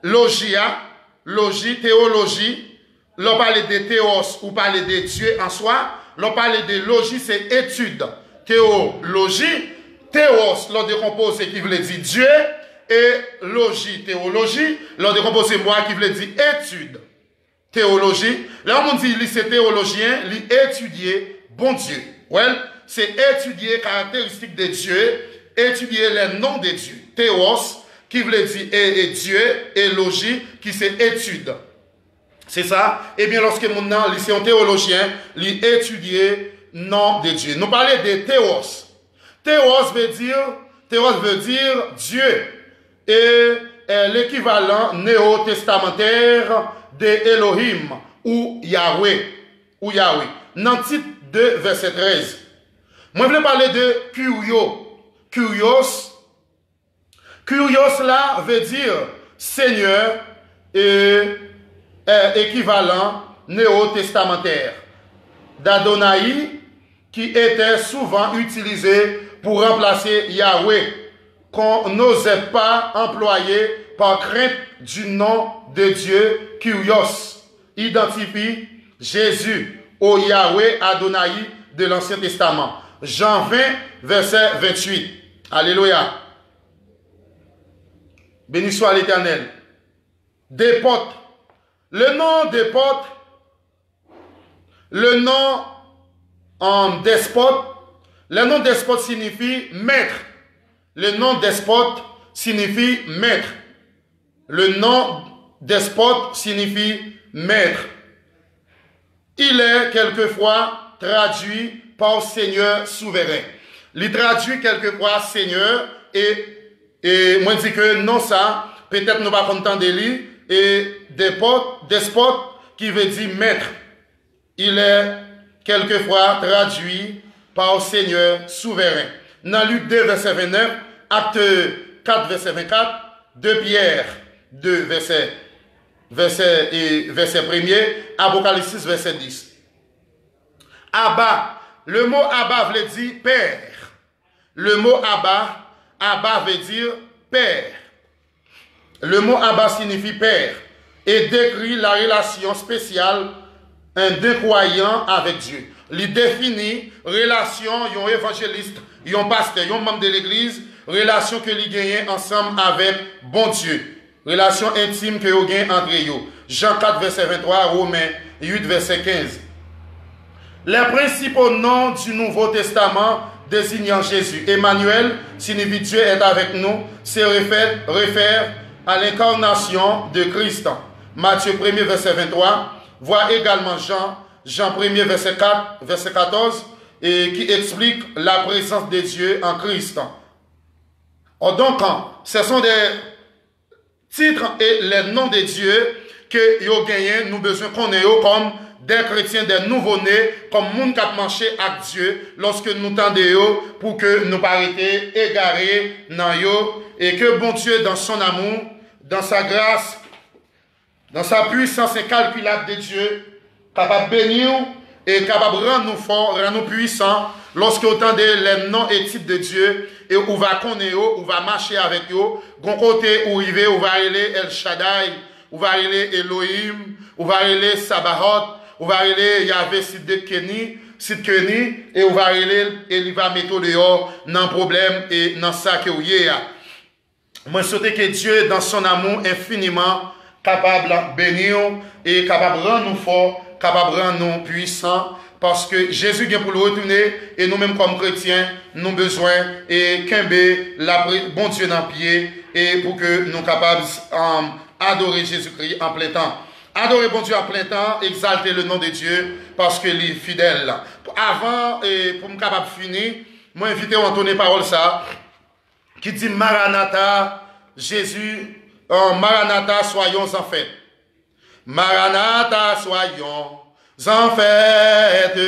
logia, logie, théologie. L'on parle de théos, ou parle de Dieu en soi. L'on parle de logie, c'est étude. Théologie, théos, l'on décompose qui veut dire Dieu, et logie, théologie, l'on décompose moi qui veut dire étude. Théologie. Là, on dit, c'est théologien, étudier bon Dieu. Well, c'est étudier les caractéristiques de Dieu, étudier les noms de Dieu. Théos, qui veut dire et Dieu, et logie, qui c'est étude. C'est ça. Eh bien, lorsque mon nom, c'est un théologien, il étudie nom de Dieu. Nous parlons de théos. Théos veut dire Dieu. Et l'équivalent néo-testamentaire de Elohim ou Yahweh. Dans le titre 2, verset 13. Moi, je vais parler de Kurios. Kurios là veut dire Seigneur et équivalent néo-testamentaire d'Adonai qui était souvent utilisé pour remplacer Yahweh qu'on n'osait pas employer par crainte du nom de Dieu. Kurios identifie Jésus au Yahweh Adonai de l'Ancien Testament. Jean 20, verset 28. Alléluia. Béni soit l'Éternel. Dépote. Le nom dépote, le nom en despote, le nom despote signifie maître. Le nom despote signifie maître. Le nom despote signifie maître. Il est quelquefois traduit par Seigneur souverain. Il traduit quelquefois Seigneur et moi je dis que non ça, peut-être nous pas content de lui et despote qui veut dire maître. Il est quelquefois traduit par Seigneur souverain. Dans Luc 2, verset 29, Acte 4, verset 24, 2 Pierre 2, verset 1er, Apocalypse 6, verset 10. Abba, le mot Abba veut dire père. Le mot Abba veut dire père. Le mot Abba signifie père et décrit la relation spéciale d'un croyant avec Dieu. Il définit relation d'un évangéliste, d'un pasteur, d'un membre de l'église, relation que ils gagnent ensemble avec bon Dieu. Relation intime que ils gagnent entre eux. Jean 4, verset 23, Romains 8, verset 15. Les principaux noms du Nouveau Testament désignant Jésus. Emmanuel signifie Dieu est avec nous, se réfère à l'incarnation de Christ. Matthieu 1er, verset 23. Voit également Jean 1er, verset 14, et qui explique la présence de Dieu en Christ. Donc, ce sont des titres et les noms de Dieu que nous gagnons, nous besoin qu'on ait comme des chrétiens, des nouveau-nés, comme monde qui a marché avec Dieu, lorsque nous tendons pour que nous paraîtions égarés dans yo, et que bon Dieu, dans son amour, dans sa grâce, dans sa puissance incalculable de Dieu, capable de bénir et capable de rendre nous forts, rendre nous puissants, lorsque vous entendez les noms et titres de Dieu, et où va connaître, où va marcher avec eux, gon côté où il va, où va aller El Shaddai, où va aller Elohim, où va aller Sabaoth, où va aller Yahvé Sidkeni, et où va aller, et il va mettre dehors dans le problème et dans ça que vous y a. Moi, je souhaite que Dieu, dans son amour infiniment, capable de bénir et capable de rendre nous forts, capable de rendre nous puissants, parce que Jésus vient pour le retourner et nous-mêmes comme chrétiens, nous avons besoin et qu'aimer bon Dieu dans le pied et pour que nous soyons capables d'adorer Jésus-Christ en plein temps. Adorer bon Dieu en plein temps, exalter le nom de Dieu parce qu'il est fidèle. Avant, pour me capable de finir, moi invite à entendre parole ça qui dit Maranatha, Jésus, Maranatha, soyons en fête. Maranatha, soyons en fête.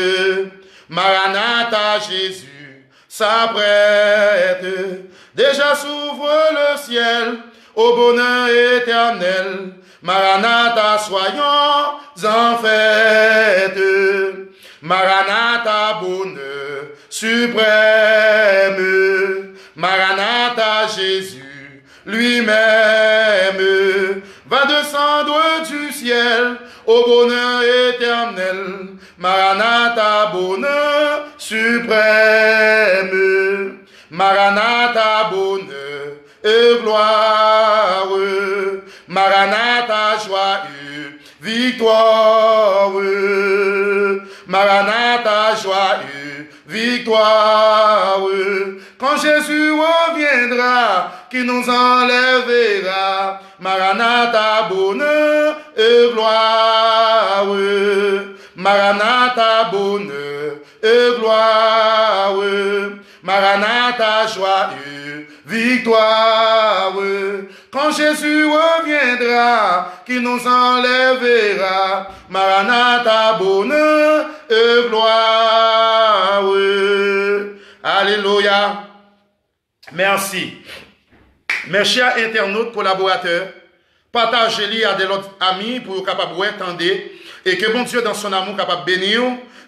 Maranatha, Jésus s'apprête. Déjà s'ouvre le ciel au bonheur éternel. Maranatha, soyons en fête. Maranatha, bonheur suprême. Maranatha, Jésus lui-même va descendre du ciel au bonheur éternel. Maranatha, bonheur suprême. Maranatha, bonheur et gloire. Maranatha, joyeux, victoire. Maranatha, joyeux, victoire. Quand Jésus reviendra, qui nous enlèvera. Maranatha, bonheur et gloire. Maranatha, bonheur et gloire. Maranatha, joyeux, victoire. Quand Jésus reviendra, qui nous enlèvera. Maranatha, bonheur et gloire. Alléluia. Merci. Mes chers internautes, collaborateurs, partagez-les à des autres amis pour être capable d'entendre et que bon Dieu dans son amour capable de bénir,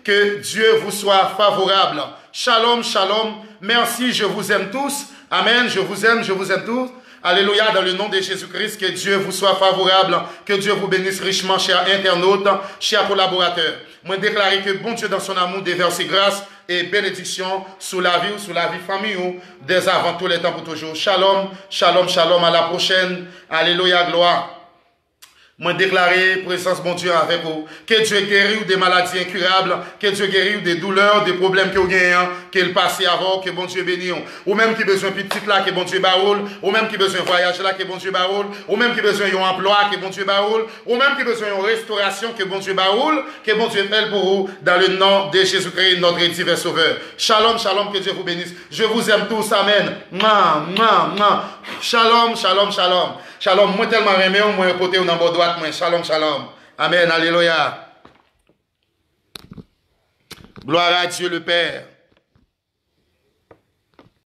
que Dieu vous soit favorable. Shalom, shalom. Merci, je vous aime tous. Amen, je vous aime tous. Alléluia, dans le nom de Jésus-Christ, que Dieu vous soit favorable, que Dieu vous bénisse richement, chers internautes, chers collaborateurs. Moi, déclarer que bon Dieu dans son amour déverse grâce et bénédiction sous la vie ou sous la vie famille ou dès avant tous les temps pour toujours. Shalom, shalom, shalom, à la prochaine. Alléluia, gloire. Moi déclarer présence bon Dieu avec vous. Que Dieu guérit des maladies incurables, que Dieu guérit des douleurs, des problèmes que vous gagnez, qu'il passe avant, que bon Dieu bénisse. Ou même qui besoin petit là, que bon Dieu baroule. Ou même qui besoin voyage là, que bon Dieu baroule. Ou même qui besoin d'un emploi, que bon Dieu baroule. Ou même qui besoin d'une restauration, que bon Dieu baroule. Que bon Dieu fait pour vous dans le nom de Jésus-Christ, notre divin sauveur. Shalom, shalom, que Dieu vous bénisse. Je vous aime tous, amen. Shalom, shalom, shalom. Shalom, moi tellement aimé, moi côté ou dans bord droite, moi. Shalom, shalom. Amen, alléluia. Gloire à Dieu le Père.